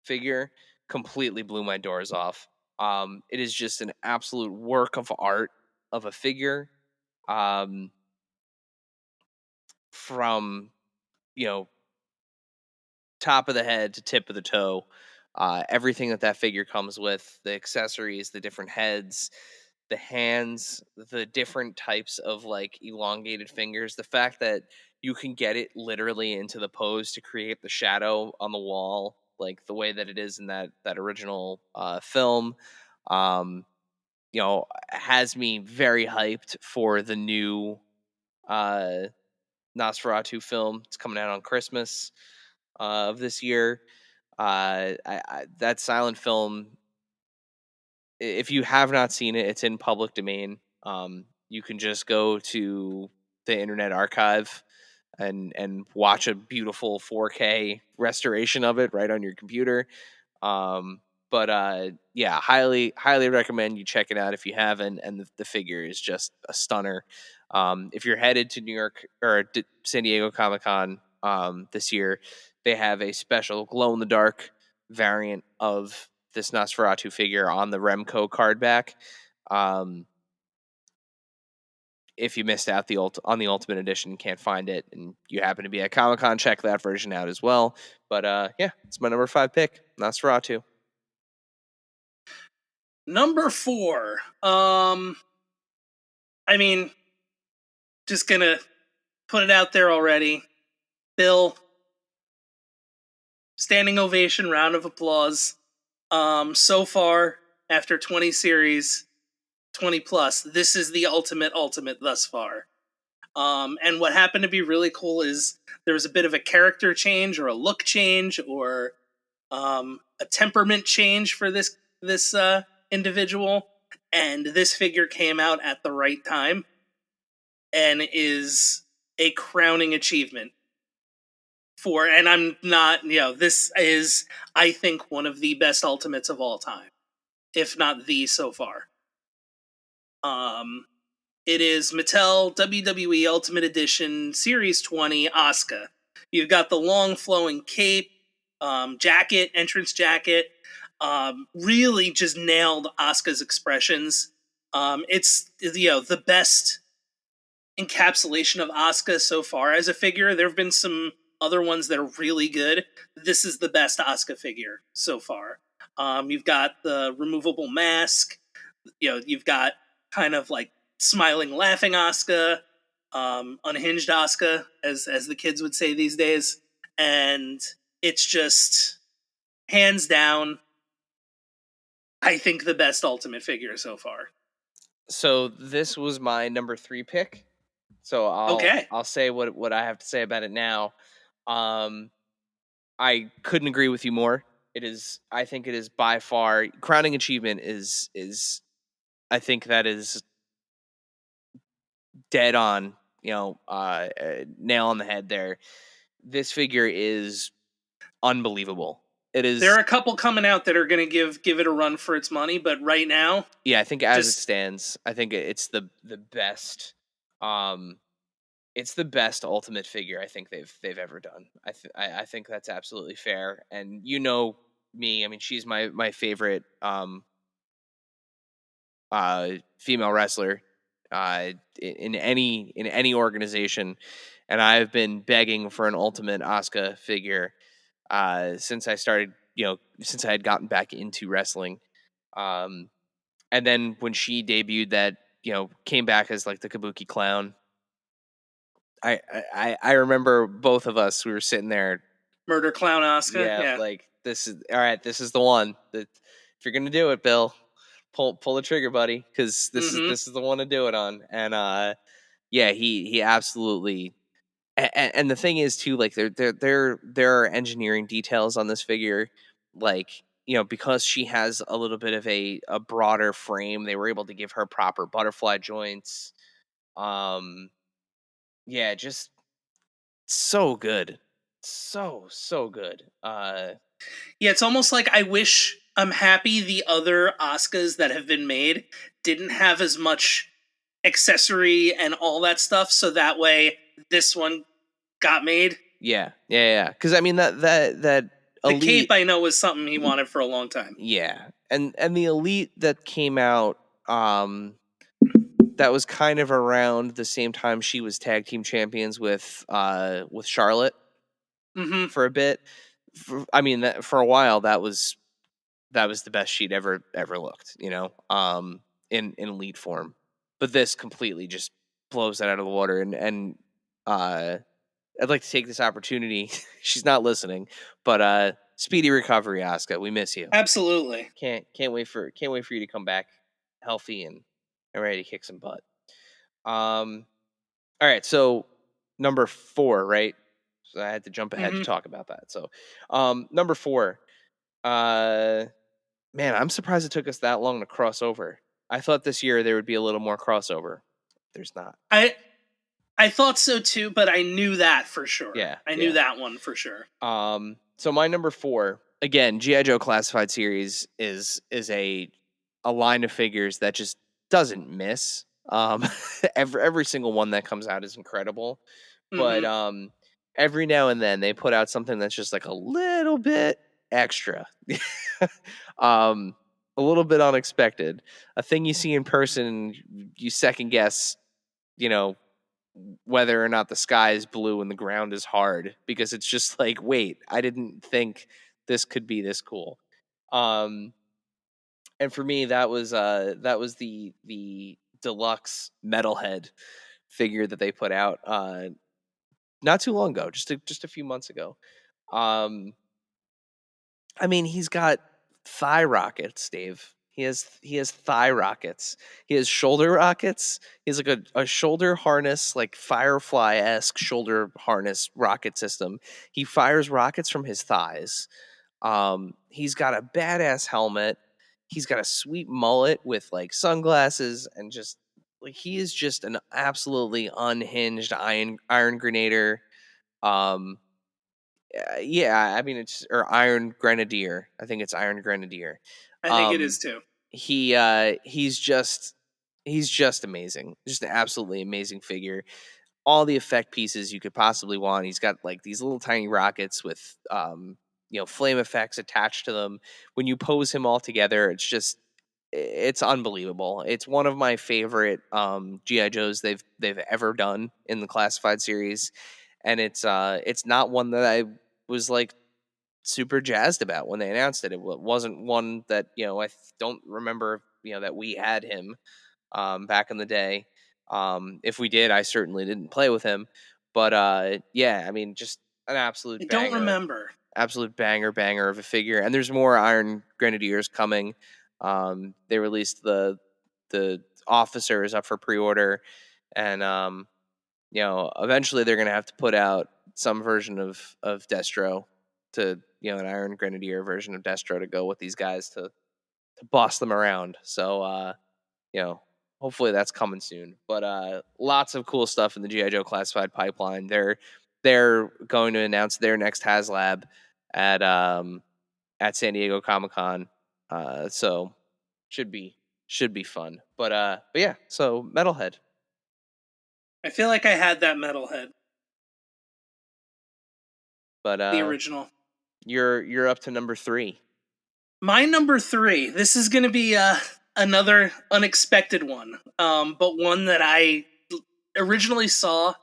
figure completely blew my doors off. It is just an absolute work of art of a figure. From top of the head to tip of the toe, everything that figure comes with, the accessories, the different heads, the hands, the different types of like elongated fingers, the fact that you can get it literally into the pose to create the shadow on the wall, like the way that it is in that original film, has me very hyped for the new Nosferatu film. It's coming out on Christmas of this year. That silent film, if you have not seen it, it's in public domain. You can just go to the Internet Archive and watch a beautiful 4K restoration of it right on your computer. Yeah, highly recommend you check it out if you haven't. And the figure is just a stunner. If you're headed to New York or San Diego Comic-Con this year, they have a special glow-in-the-dark variant of this Nosferatu figure on the Remco card back. If you missed out on the Ultimate Edition, can't find it, and you happen to be at Comic-Con, check that version out as well. But yeah, it's my number 5 pick, Nosferatu. Number 4. I mean, just gonna put it out there already. Bill, standing ovation, round of applause. So far, after 20 series, 20 plus, this is the ultimate thus far. And what happened to be really cool is there was a bit of a character change or a look change or a temperament change for this individual, and this figure came out at the right time and is a crowning achievement for, and I'm not, this is, I think, one of the best Ultimates of all time, if not the so far. It is Mattel WWE Ultimate Edition Series 20 Asuka. You've got the long flowing cape, jacket, entrance jacket. Really just nailed Asuka's expressions. It's the best encapsulation of Asuka so far as a figure. There have been some other ones that are really good. This is the best Asuka figure so far. You've got the removable mask. You've got kind of like smiling, laughing Asuka, unhinged Asuka, as the kids would say these days, and it's just hands down, I think, the best Ultimate figure so far. So this was my number 3 pick. So I'll say what I have to say about it now. I couldn't agree with you more. I think it is by far crowning achievement is I think that is dead on, nail on the head there. This figure is unbelievable. It is. There are a couple coming out that are going to give it a run for its money, but right now, yeah, I think as it stands, I think it's the best it's the best Ultimate figure I think they've ever done. I think that's absolutely fair. And you know me, I mean, she's my favorite female wrestler in any organization, and I've been begging for an Ultimate Asuka figure since I started, since I had gotten back into wrestling. Um, and then when she debuted that, came back as like the Kabuki clown. I remember both of us. We were sitting there. Murder Clown Asuka. Yeah, Yeah. like this is all right. This is the one. That if you're gonna do it, Bill, pull the trigger, buddy, because Mm-hmm. this is the one to do it on. And yeah, he absolutely. And the thing is too, like there are engineering details on this figure, like because she has a little bit of a broader frame, they were able to give her proper butterfly joints. Yeah, just so good. So good. Yeah, it's almost like I'm happy the other Asukas that have been made didn't have as much accessory and all that stuff, so that way this one got made. Yeah. Because I mean that The elite, cape I know was something he wanted for a long time. yeah, and the elite that came out, that was kind of around the same time she was tag team champions with Charlotte Mm-hmm. for a bit. I mean, for a while that was the best she'd ever looked, in elite form. But this completely just blows that out of the water. And I'd like to take this opportunity. She's not listening, but speedy recovery, Asuka. We miss you. Absolutely. Can't wait for you to come back healthy and ready to kick some butt. All right, so number 4, right? So I had to jump ahead to Mm-hmm. talk about that. So, number 4, man, I'm surprised it took us that long to cross over. I thought this year there would be a little more crossover. There's not. I thought so too, but I knew that for sure. I knew Yeah. that one for sure. So my number 4, again, GI Joe Classified Series is a line of figures that just doesn't miss. Every single one that comes out is incredible, but Mm-hmm. every now and then they put out something that's just like a little bit extra, um, a little bit unexpected, a thing you see in person, you second guess, you know, whether or not the sky is blue and the ground is hard, because it's just like, wait, I didn't think this could be this cool. And for me, that was the deluxe metalhead figure that they put out not too long ago, just a few months ago. Um, I mean, he's got thigh rockets, Dave. He has thigh rockets. He has shoulder rockets. He's like a shoulder harness, like Firefly esque shoulder harness rocket system. He fires rockets from his thighs. He's got a badass helmet. He's got a sweet mullet with like sunglasses, and just like he is just an absolutely unhinged iron grenader. Um, yeah, I mean it's or Iron Grenadier. I think it's Iron Grenadier. I think it is Um, too. he's just amazing. Just an absolutely amazing figure. All the effect pieces you could possibly want. He's got like these little tiny rockets with flame effects attached to them. When you pose him all together, it's unbelievable. It's one of my favorite GI Joes they've ever done in the classified series, and it's not one that I was like super jazzed about when they announced it. It wasn't one that I don't remember that we had him back in the day. If we did, I certainly didn't play with him, but yeah, I mean, just an I don't remember. absolute banger of a figure. And there's more Iron Grenadiers coming. They released the officers up for pre-order, and eventually they're gonna have to put out some version of Destro, to an Iron Grenadier version of Destro to go with these guys to boss them around. So you know, hopefully that's coming soon. But lots of cool stuff in the GI Joe classified pipeline. They're going to announce their next HasLab at San Diego Comic-Con. So should be fun. But yeah, so Metalhead. I feel like I had that metalhead, But the original. you're up to number 3. My number 3. This is going to be another unexpected one, but one that I originally saw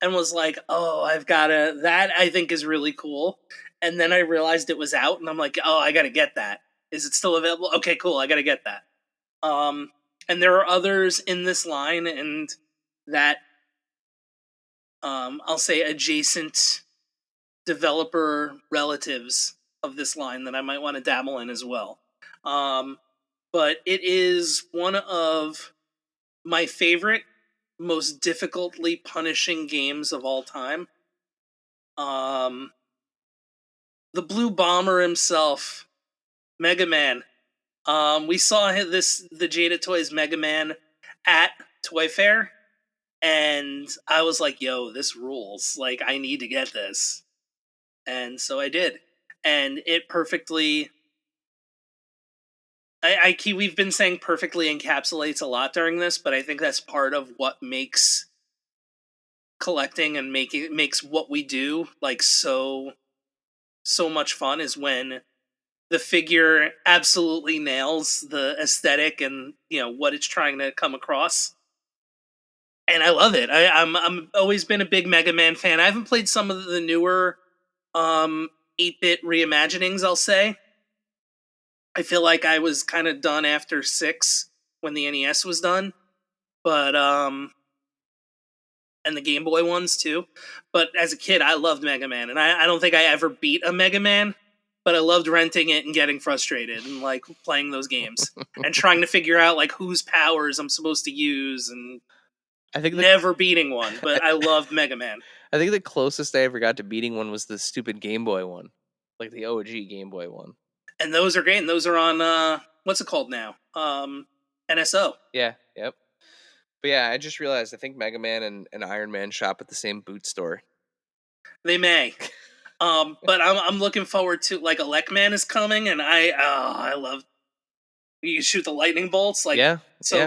and was like, "Oh, I've gotta." That I think is really cool. And then I realized it was out, and I'm like, "Oh, I gotta get that. Is it still available? Okay, cool. I gotta get that." And there are others in this line, and that I'll say adjacent developer relatives of this line that I might want to dabble in as well. But it is one of my favorite, most difficultly punishing games of all time. Um, the Blue Bomber himself, Mega Man. We saw the Jada Toys Mega Man at Toy Fair, and I was like, "Yo, this rules! Like, I need to get this." And so I did, and it perfectly. We've been saying perfectly encapsulates a lot during this, but I think that's part of what makes collecting and makes what we do like so much fun is when the figure absolutely nails the aesthetic and what it's trying to come across. And I love it. I'm always been a big Mega Man fan. I haven't played some of the newer 8-bit reimaginings, I'll say. I feel like I was kind of done after 6 when the NES was done. But and the Game Boy ones too. But as a kid, I loved Mega Man, and I don't think I ever beat a Mega Man, but I loved renting it and getting frustrated and like playing those games and trying to figure out like whose powers I'm supposed to use and I think never beating one. But I loved Mega Man. I think the closest I ever got to beating one was the stupid Game Boy one, like the OG Game Boy one. And those are great. And those are on what's it called now? NSO. Yeah, yep. But yeah, I just realized I think Mega Man and Iron Man shop at the same boot store. They may. But I'm looking forward to like Elecman is coming, and I love you can shoot the lightning bolts like yeah.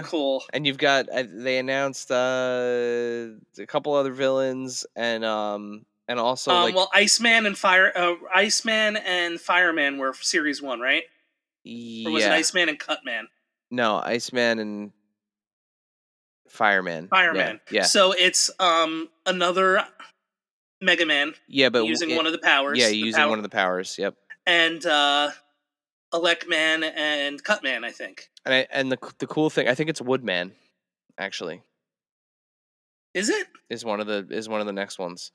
cool. And you've got they announced a couple other villains and also like Well, Iceman and Fireman were Series 1, right? Or was it Iceman and Cutman? No, Iceman and Fireman. Fireman. Yeah. So it's another Mega Man. Yeah, but using one of the powers. Yeah, using one of the powers. Yep. And Elecman and Cutman, I think. And the cool thing, I think it's Woodman, actually. Is it? Is one of the next ones.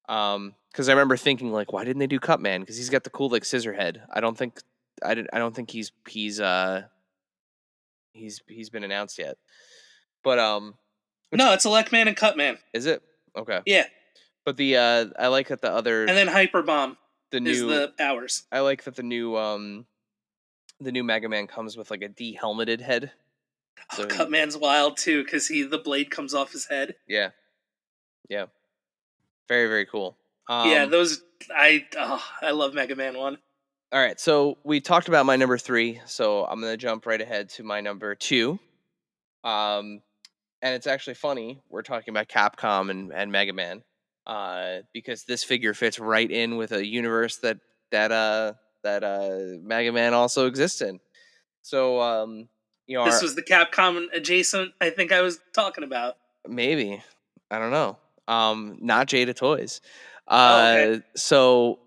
Because I remember thinking like, why didn't they do Cutman? Because he's got the cool like scissor head. I don't think he's been announced yet. But no, it's Elecman and Cutman. Is it? Okay. Yeah. But the I like that the other and then Hyper Bomb is the powers. I like that the new Mega Man comes with like a de-helmeted head. So Cutman's wild too because the blade comes off his head. Yeah. Very, very cool. Yeah, those I love Mega Man 1. All right, so we talked about my number 3, so I'm gonna jump right ahead to my number 2. And it's actually funny we're talking about Capcom and Mega Man, because this figure fits right in with a universe that Mega Man also exists in. So this was the Capcom adjacent I think I was talking about. Maybe, I don't know. Not Jada Toys. Okay. So,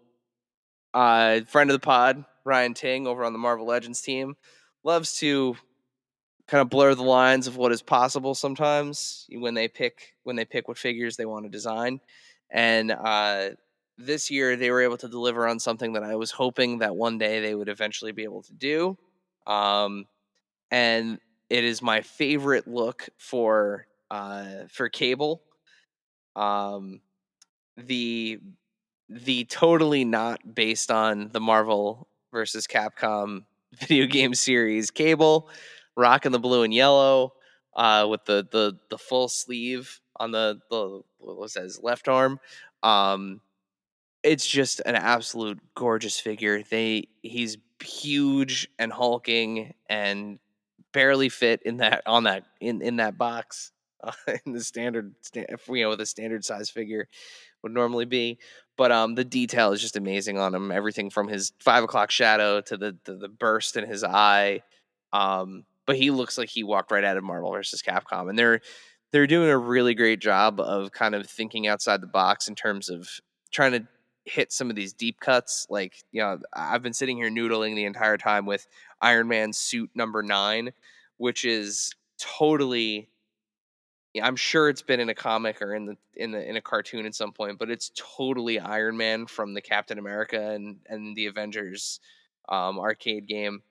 friend of the pod, Ryan Ting over on the Marvel Legends team, loves to kind of blur the lines of what is possible sometimes when they pick what figures they want to design. And this year they were able to deliver on something that I was hoping that one day they would eventually be able to do. And it is my favorite look for Cable. The totally not based on the Marvel versus Capcom video game series Cable, rocking the blue and yellow, with the full sleeve on the what was that, his left arm. It's just an absolute gorgeous figure. He's huge and hulking and barely fit in that box. in the standard, with a standard size figure would normally be. But the detail is just amazing on him. Everything from his 5 o'clock shadow to the burst in his eye. But he looks like he walked right out of Marvel versus Capcom, and they're doing a really great job of kind of thinking outside the box in terms of trying to hit some of these deep cuts. Like, I've been sitting here noodling the entire time with Iron Man suit number 9, which is totally, I'm sure it's been in a comic or in a cartoon at some point, but it's totally Iron Man from the Captain America and the Avengers arcade game,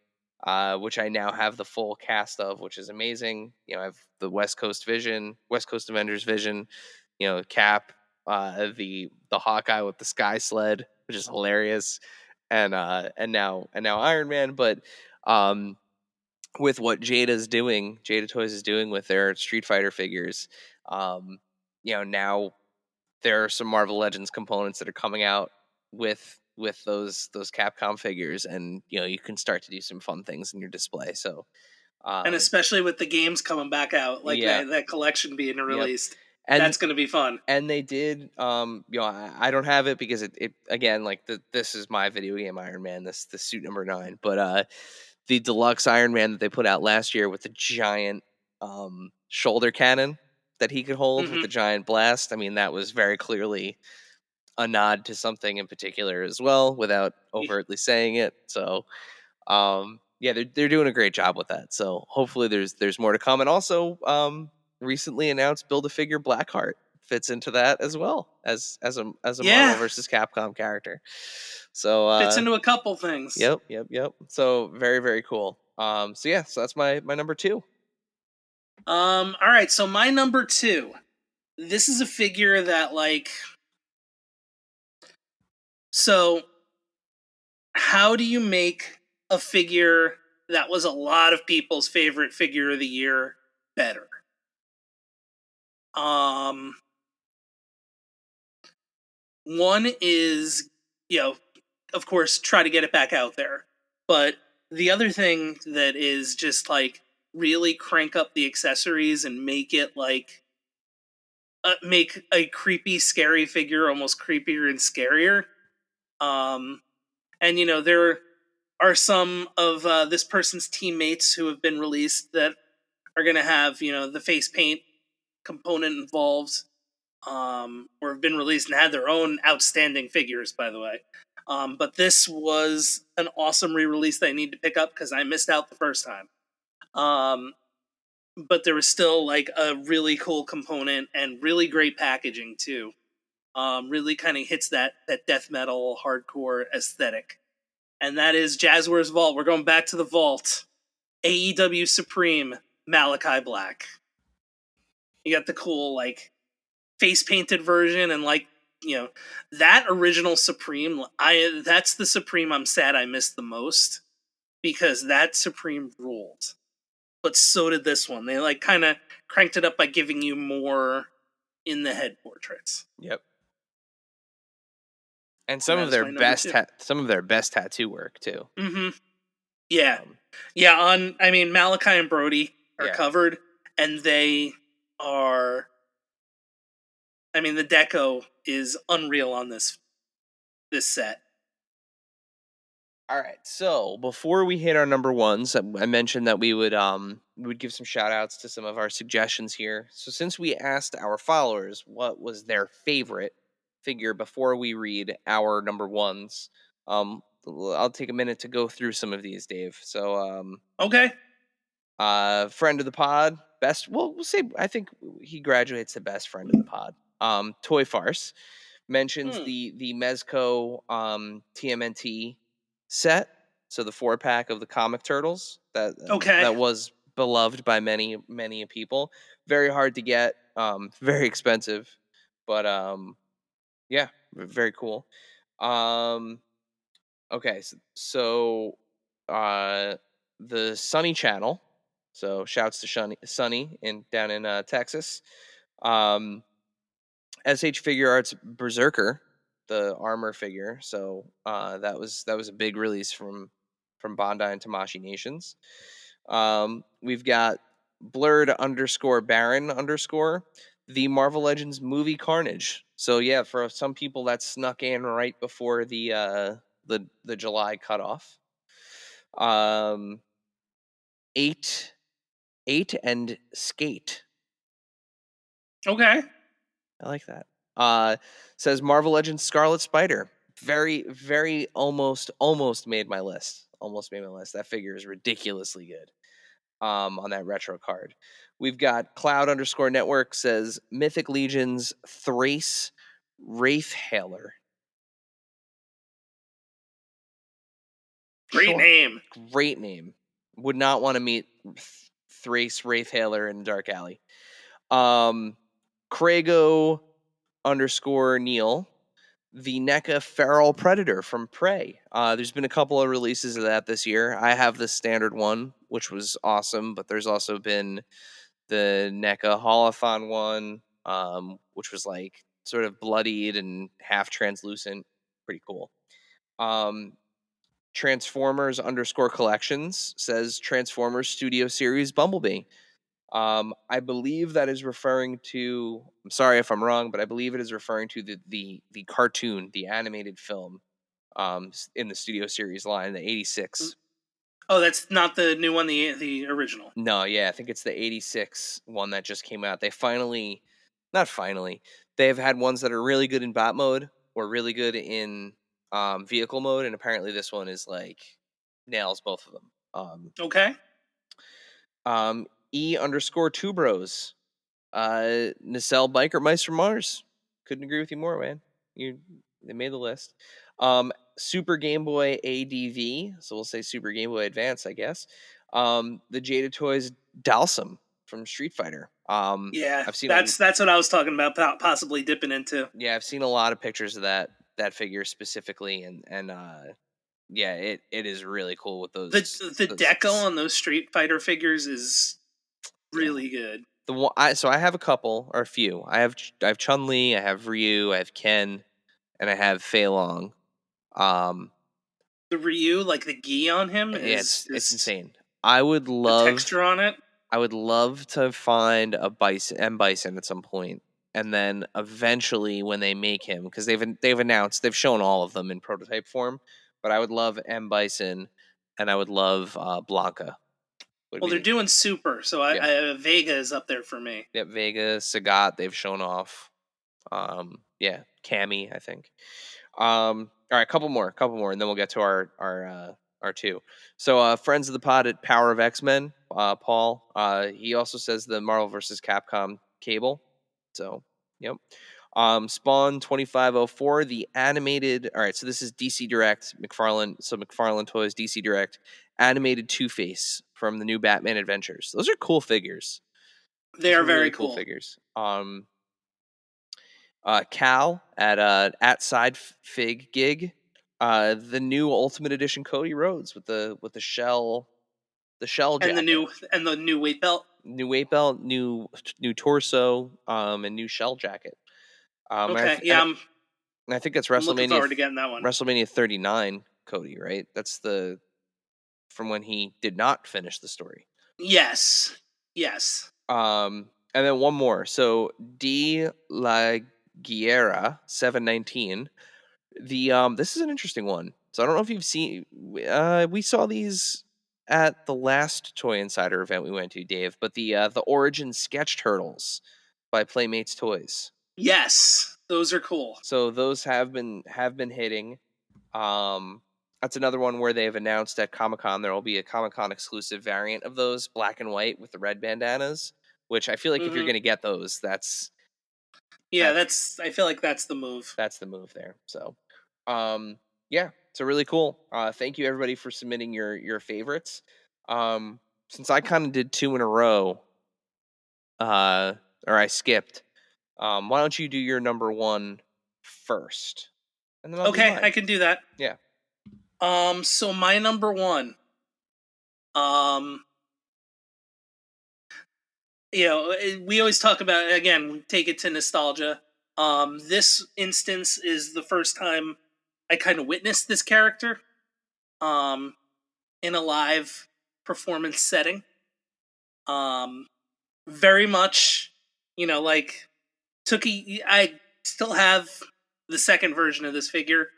which I now have the full cast of, which is amazing. I have the West Coast Avengers Vision, Cap, the Hawkeye with the Sky Sled, which is hilarious, and now Iron Man. But with what Jada Toys is doing with their Street Fighter figures, now there are some Marvel Legends components that are coming out with those Capcom figures, and you can start to do some fun things in your display. So, And especially with the games coming back out, like yeah, that collection being yep, released, and that's going to be fun. and they did, I don't have it because it again, like this is my video game Iron Man, the suit number 9, but the deluxe Iron Man that they put out last year with the giant shoulder cannon that he could hold with Hmm. the giant blast. I mean, that was very clearly a nod to something in particular as well, without overtly saying it. So, yeah, they're doing a great job with that. So hopefully there's more to come. And also, recently announced Build-A-Figure Blackheart fits into that as well as a Marvel Yeah, versus Capcom character. So fits into a couple things. Yep. So very, very cool. So that's my number 2. All right, so my number 2. This is a figure that, like, so how do you make a figure that was a lot of people's favorite figure of the year better? Um, One is, of course, try to get it back out there. But the other thing that is just like really crank up the accessories and make it like make a creepy, scary figure almost creepier and scarier. Um, and there are some of this person's teammates who have been released that are going to have the face paint component involved, or have been released and had their own outstanding figures, by the way. But this was an awesome re-release that I need to pick up because I missed out the first time. But there was still like a really cool component and really great packaging too. Really kind of hits that death metal hardcore aesthetic, and that is Jazzwares Vault. We're going back to the Vault. AEW Supreme Malachi Black. You got the cool like face painted version, and like that original Supreme. That's the Supreme I'm sad I missed the most, because that Supreme ruled. But so did this one. They like kind of cranked it up by giving you more in the head portraits. Yep. And And that is my number 2. some of their best tattoo work too. Mm-hmm. Yeah. Um, Malachi and Brody are Yeah. covered, and they are. The deco is unreal on this set. All right. So before we hit our number ones, I mentioned that we would give some shout outs to some of our suggestions here. So since we asked our followers what was their favorite figure before we read our number ones, I'll take a minute to go through some of these, Dave. So Okay. friend of the pod, we'll say, I think he graduates to best friend of the pod. Toy Farce mentions the Mezco TMNT set, so the 4-pack of the comic turtles that was beloved by many people. Very hard to get, very expensive, but yeah, very cool. Okay, so the Sunny Channel. So shouts to Sunny down in Texas. SH Figure Arts Berserker, the armor figure. So that was a big release from Bandai and Tamashii Nations. We've got Blurred _ Baron _ the Marvel Legends movie Carnage. So yeah, for some people that snuck in right before the July cutoff. 8 and Skate. Okay. I like that. Says Marvel Legends Scarlet Spider. Very, very almost made my list. Almost made my list. That figure is ridiculously good. On that retro card. We've got Cloud _ Network says Mythic Legions Thrace Wraithhailer. Great name. Great name. Would not want to meet Thrace Wraithhailer in Dark Alley. Krago _ Neil, the NECA Feral Predator from Prey. There's been a couple of releases of that this year. I have the standard one, which was awesome, but there's also been the NECA Holothon one, which was like sort of bloodied and half translucent. Pretty cool. Transformers _ Collections says Transformers Studio Series Bumblebee. I believe that is referring to. I'm sorry if I'm wrong, but I believe it is referring to the cartoon, the animated film, in the Studio Series line, the '86. Oh, that's not the new one, the original. No, yeah, I think it's the '86 one that just came out. Not finally, they've had ones that are really good in bot mode or really good in vehicle mode, and apparently this one is like nails both of them. Okay. E _ Two Bros. Nacelle Bikermeister Mars. Couldn't agree with you more, man. They made the list. Super Game Boy ADV, so we'll say Super Game Boy Advance, I guess. The Jada Toys Dalsum from Street Fighter. Yeah, I've seen that's what I was talking about, possibly dipping into. Yeah, I've seen a lot of pictures of that figure specifically, and yeah, it is really cool with those. The decal on those Street Fighter figures is really good. So I have a couple or a few. I have Chun-Li, I have Ryu, I have Ken, and I have Fei Long. The Ryu, like the gi on him, It's insane. The texture on it. I would love to find a Bison at some point, and then eventually when they make him, because they've announced, they've shown all of them in prototype form, but I would love M Bison, and I would love Blanca. Well, they're doing Super, so Vega is up there for me. Yep, Vega, Sagat, they've shown off. Yeah, Cammy, I think. All right, couple more, and then we'll get to our two. So, friends of the pod at Power of X-Men, Paul. He also says the Marvel vs. Capcom cable. So, yep. Spawn 2504, the animated. All right, so this is DC Direct, McFarlane. So McFarlane Toys DC Direct animated Two-Face from the new Batman Adventures. Those are cool figures. They are very cool figures. Cal at Side Fig Gig, the new Ultimate Edition Cody Rhodes with the shell jacket. and the new weight belt, new torso, and new shell jacket. Okay, I think that's I'm looking forward to getting that one. WrestleMania 39 Cody, right? That's from when he did not finish the story. Yes. And then one more. So D La Guerra 719. This is an interesting one. So I don't know if you've seen. We saw these at the last Toy Insider event we went to, Dave. But the Origin Sketch Turtles by Playmates Toys. Yes, those are cool. So those have been hitting. That's another one where they've announced at Comic-Con there will be a Comic-Con exclusive variant of those, black and white with the red bandanas. Which I feel like if you're going to get those, I feel like that's the move. That's the move there. So, yeah, so really cool. Thank you everybody for submitting your favorites. Since I kind of did two in a row, or I skipped, why don't you do your number one first? And then I'll do mine. I can do that. Yeah. So my number one, we always talk about, again, take it to nostalgia. This instance is the first time I kind of witnessed this character in a live performance setting. Very much, like I still have the second version of this figure,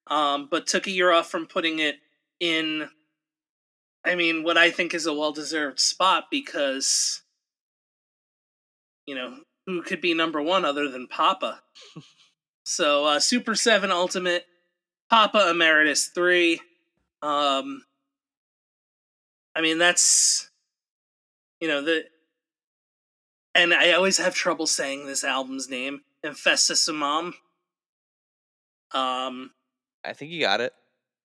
but took a year off from putting it in. I mean, what I think is a well-deserved spot because who could be number one other than Papa? So Super 7 Ultimate, Papa Emeritus 3. I mean, that's the and I always have trouble saying this album's name, Infestissimum. I think you got it.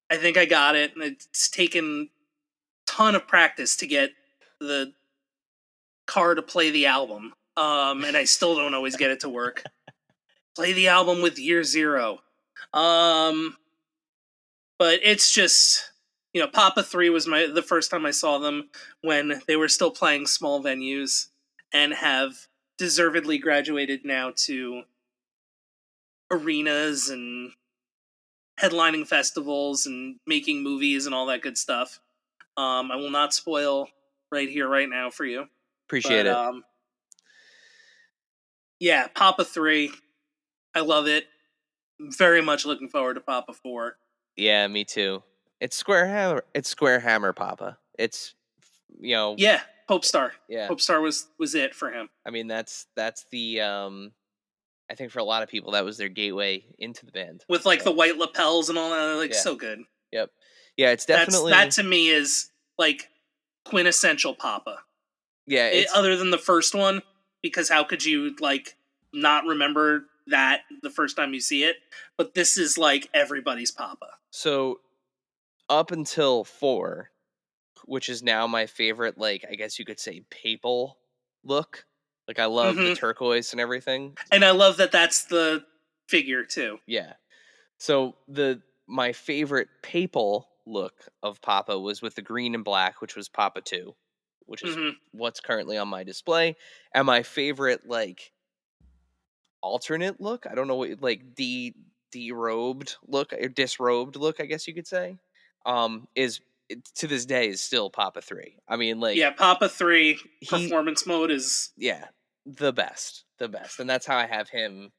I think I got it, and it's taken a ton of practice to get the car to play the album. And I still don't always get it to work. Play the album with Year Zero. But it's just, Papa 3 was the first time I saw them when they were still playing small venues and have deservedly graduated now to arenas and headlining festivals and making movies and all that good stuff. I will not spoil right here, right now for you. Appreciate it. Yeah, Papa 3. I love it. Very much looking forward to Papa 4. Yeah, me too. It's Square Hammer. It's Square Hammer, Papa. It's Yeah, Hope Star. Yeah, Hope Star was it for him. I mean, that's the I think for a lot of people that was their gateway into the band. With like the white lapels and all that, like so good. Yep. Yeah, it's definitely that to me is like quintessential Papa. Yeah, other than the first one, because how could you like not remember that the first time you see it? But this is like everybody's Papa. So up until 4, which is now my favorite, like I guess you could say papal look. Like I love the turquoise and everything. And I love that that's the figure too. Yeah. So my favorite papal look of Papa was with the green and black, which was Papa 2, which is what's currently on my display. And my favorite like alternate look, I don't know what like derobed look or disrobed look, I guess you could say, is to this day is still Papa 3. I mean, like Papa 3 performance mode is the best, and that's how I have him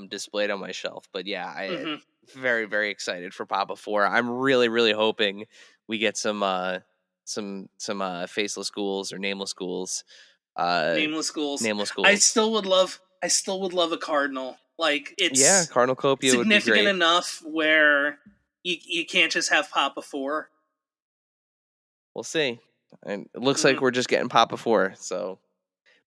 displayed on my shelf. But yeah, I very very excited for Papa 4. I'm really really hoping we get some faceless ghouls or nameless ghouls. Nameless ghouls. I still would love a cardinal. Like it's Cardinal Copia significant would be great. enough where you can't just have Papa 4. We'll see. And it looks like we're just getting Papa 4. So,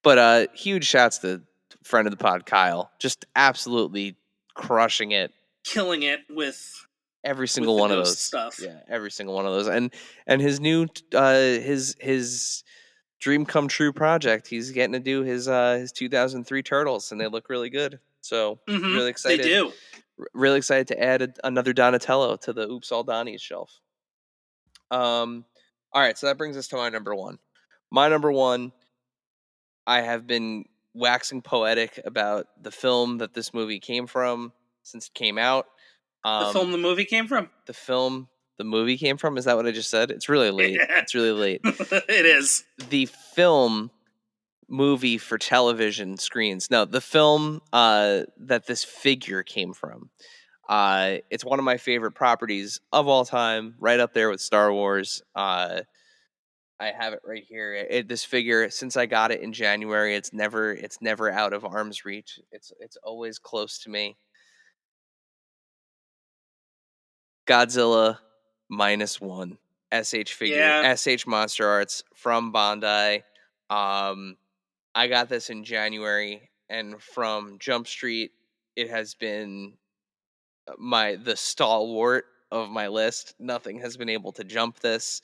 but huge shouts to friend of the pod, Kyle. Just absolutely crushing it, killing it with every single one of those stuff. Yeah, every single one of those, and his new his dream come true project. He's getting to do his 2003 Turtles, and they look really good. So really excited. They do. Really excited to add another Donatello to the Oops All Donnies shelf. All right, so that brings us to my number one. My number one, I have been waxing poetic about the film that this movie came from since it came out. The film the movie came from? The film the movie came from? Is that what I just said? It's really late. It's really late. It is. The film movie for television screens. No, the film that this figure came from. It's one of my favorite properties of all time, right up there with Star Wars. I have it right here. This figure, since I got it in January, it's never out of arm's reach. It's always close to me. Godzilla -1 SH figure, SH Monster Arts from Bandai. I got this in January, and from Jump Street, it has been the stalwart of my list. Nothing has been able to jump this.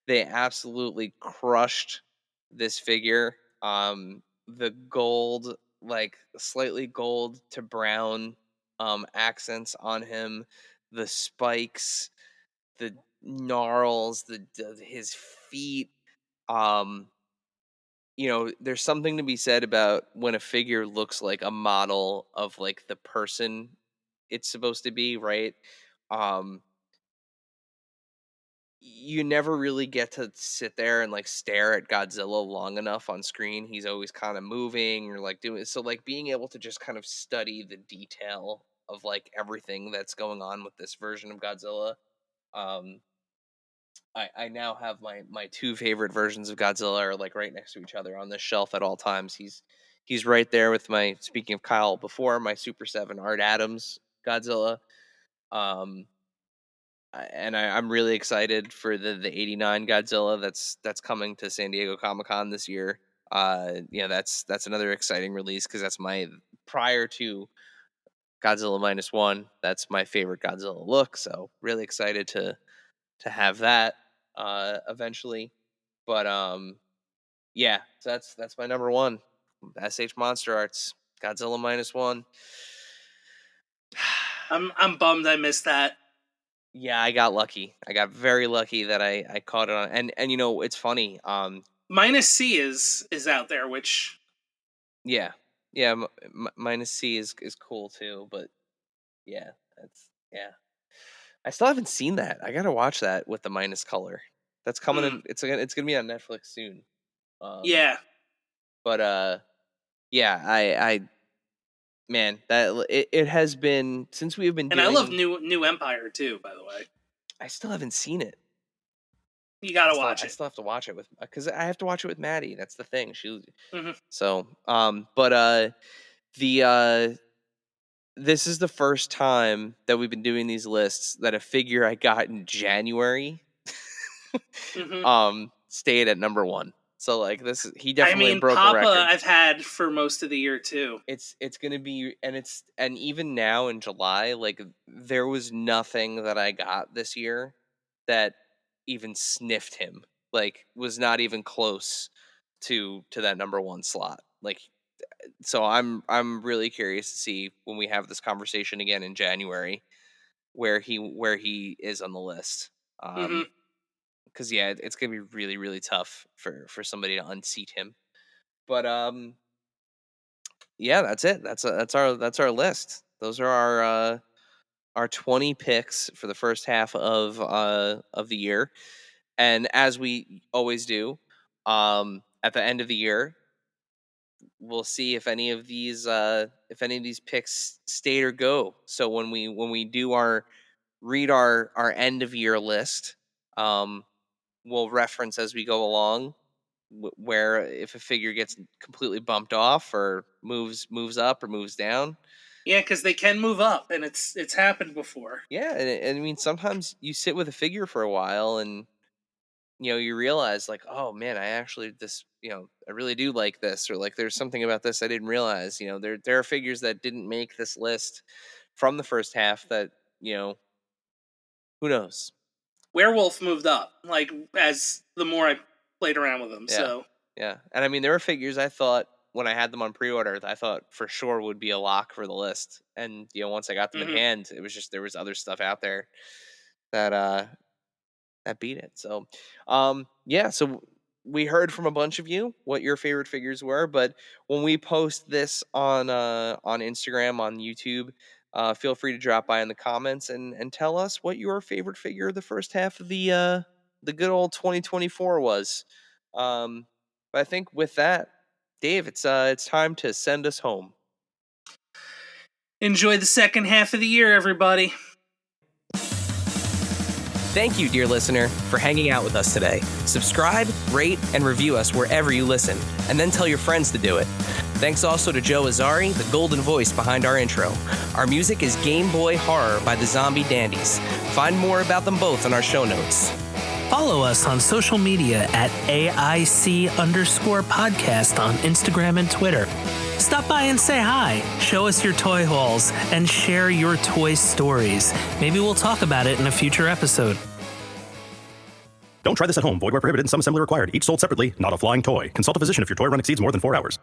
They absolutely crushed this figure. The gold, like slightly gold to brown accents on him, the spikes, the gnarls, his feet. There's something to be said about when a figure looks like a model of like the person it's supposed to be, right? you never really get to sit there and like stare at Godzilla long enough on screen. He's always kind of moving or like doing so, like being able to just kind of study the detail of like everything that's going on with this version of Godzilla. um I now have my two favorite versions of Godzilla are like right next to each other on this shelf at all times. He's right there with my, speaking of Kyle before, my Super 7 Art Adams Godzilla. um I'm really excited for the '89 Godzilla that's coming to San Diego Comic-Con this year. That's another exciting release because that's my, prior to Godzilla -1, that's my favorite Godzilla look. So really excited to have that eventually. But yeah, so that's my number one. SH Monster Arts, Godzilla -1. I'm bummed I missed that. Yeah, I got lucky. I got very lucky that I caught it on. And you know, it's funny. Minus C is out there, which Yeah, yeah. Minus C is cool too. But yeah, yeah. I still haven't seen that. I gotta watch that with the minus color. That's coming in. It's gonna be on Netflix soon. Yeah. But yeah. I man, that it has been since we have been. And doing, I love New Empire too, by the way. I still haven't seen it. You gotta watch it. I still have to watch it because I have to watch it with Maddie. That's the thing. Mm-hmm. So but this is the first time that we've been doing these lists that a figure I got in January stayed at number one. So like he definitely broke a record. Papa I've had for most of the year too. It's gonna be, and even now in July, like there was nothing that I got this year that even sniffed him. Like was not even close to that number one slot. Like, so I'm really curious to see when we have this conversation again in January where he is on the list. Because yeah, it's gonna be really, really tough for somebody to unseat him. But yeah, that's it. That's our list. Those are our 20 picks for the first half of the year. And as we always do, at the end of the year, we'll see if any of these picks stay or go. So when we do read our end of year list, we'll reference as we go along where if a figure gets completely bumped off or moves up or moves down. Yeah, because they can move up, and it's happened before. Yeah, and I mean sometimes you sit with a figure for a while and you realize like, oh man, I really do like this, or like there's something about this I didn't realize. There are figures that didn't make this list from the first half that who knows. Werewolf moved up, like as the more I played around with them. Yeah. So yeah, and I mean there were figures I thought when I had them on pre-order, I thought for sure would be a lock for the list, and once I got them in hand, it was just there was other stuff out there that beat it. So yeah, so we heard from a bunch of you what your favorite figures were, but when we post this on Instagram, on YouTube, feel free to drop by in the comments and tell us what your favorite figure of the first half of the good old 2024 was. But I think with that, Dave, it's time to send us home. Enjoy the second half of the year, everybody. Thank you, dear listener, for hanging out with us today. Subscribe, rate, and review us wherever you listen, and then tell your friends to do it. Thanks also to Joe Azari, the golden voice behind our intro. Our music is Game Boy Horror by the Zombie Dandies. Find more about them both in our show notes. Follow us on social media at AIC_podcast on Instagram and Twitter. Stop by and say hi, show us your toy hauls, and share your toy stories. Maybe we'll talk about it in a future episode. Don't try this at home. Void where prohibited and some assembly required. Each sold separately, not a flying toy. Consult a physician if your toy run exceeds more than 4 hours.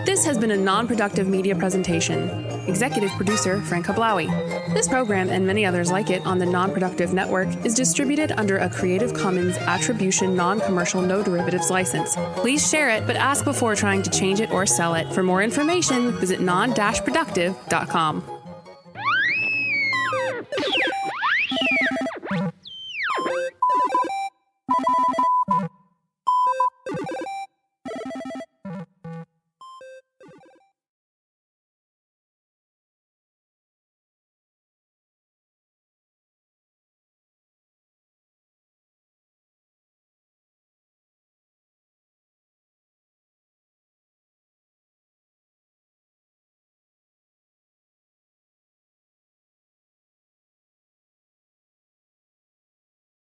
This has been a non-productive media presentation. Executive producer, Frank Hablawi. This program and many others like it on the Non-Productive Network is distributed under a Creative Commons Attribution Non-Commercial No Derivatives license. Please share it, but ask before trying to change it or sell it. For more information, visit non-productive.com.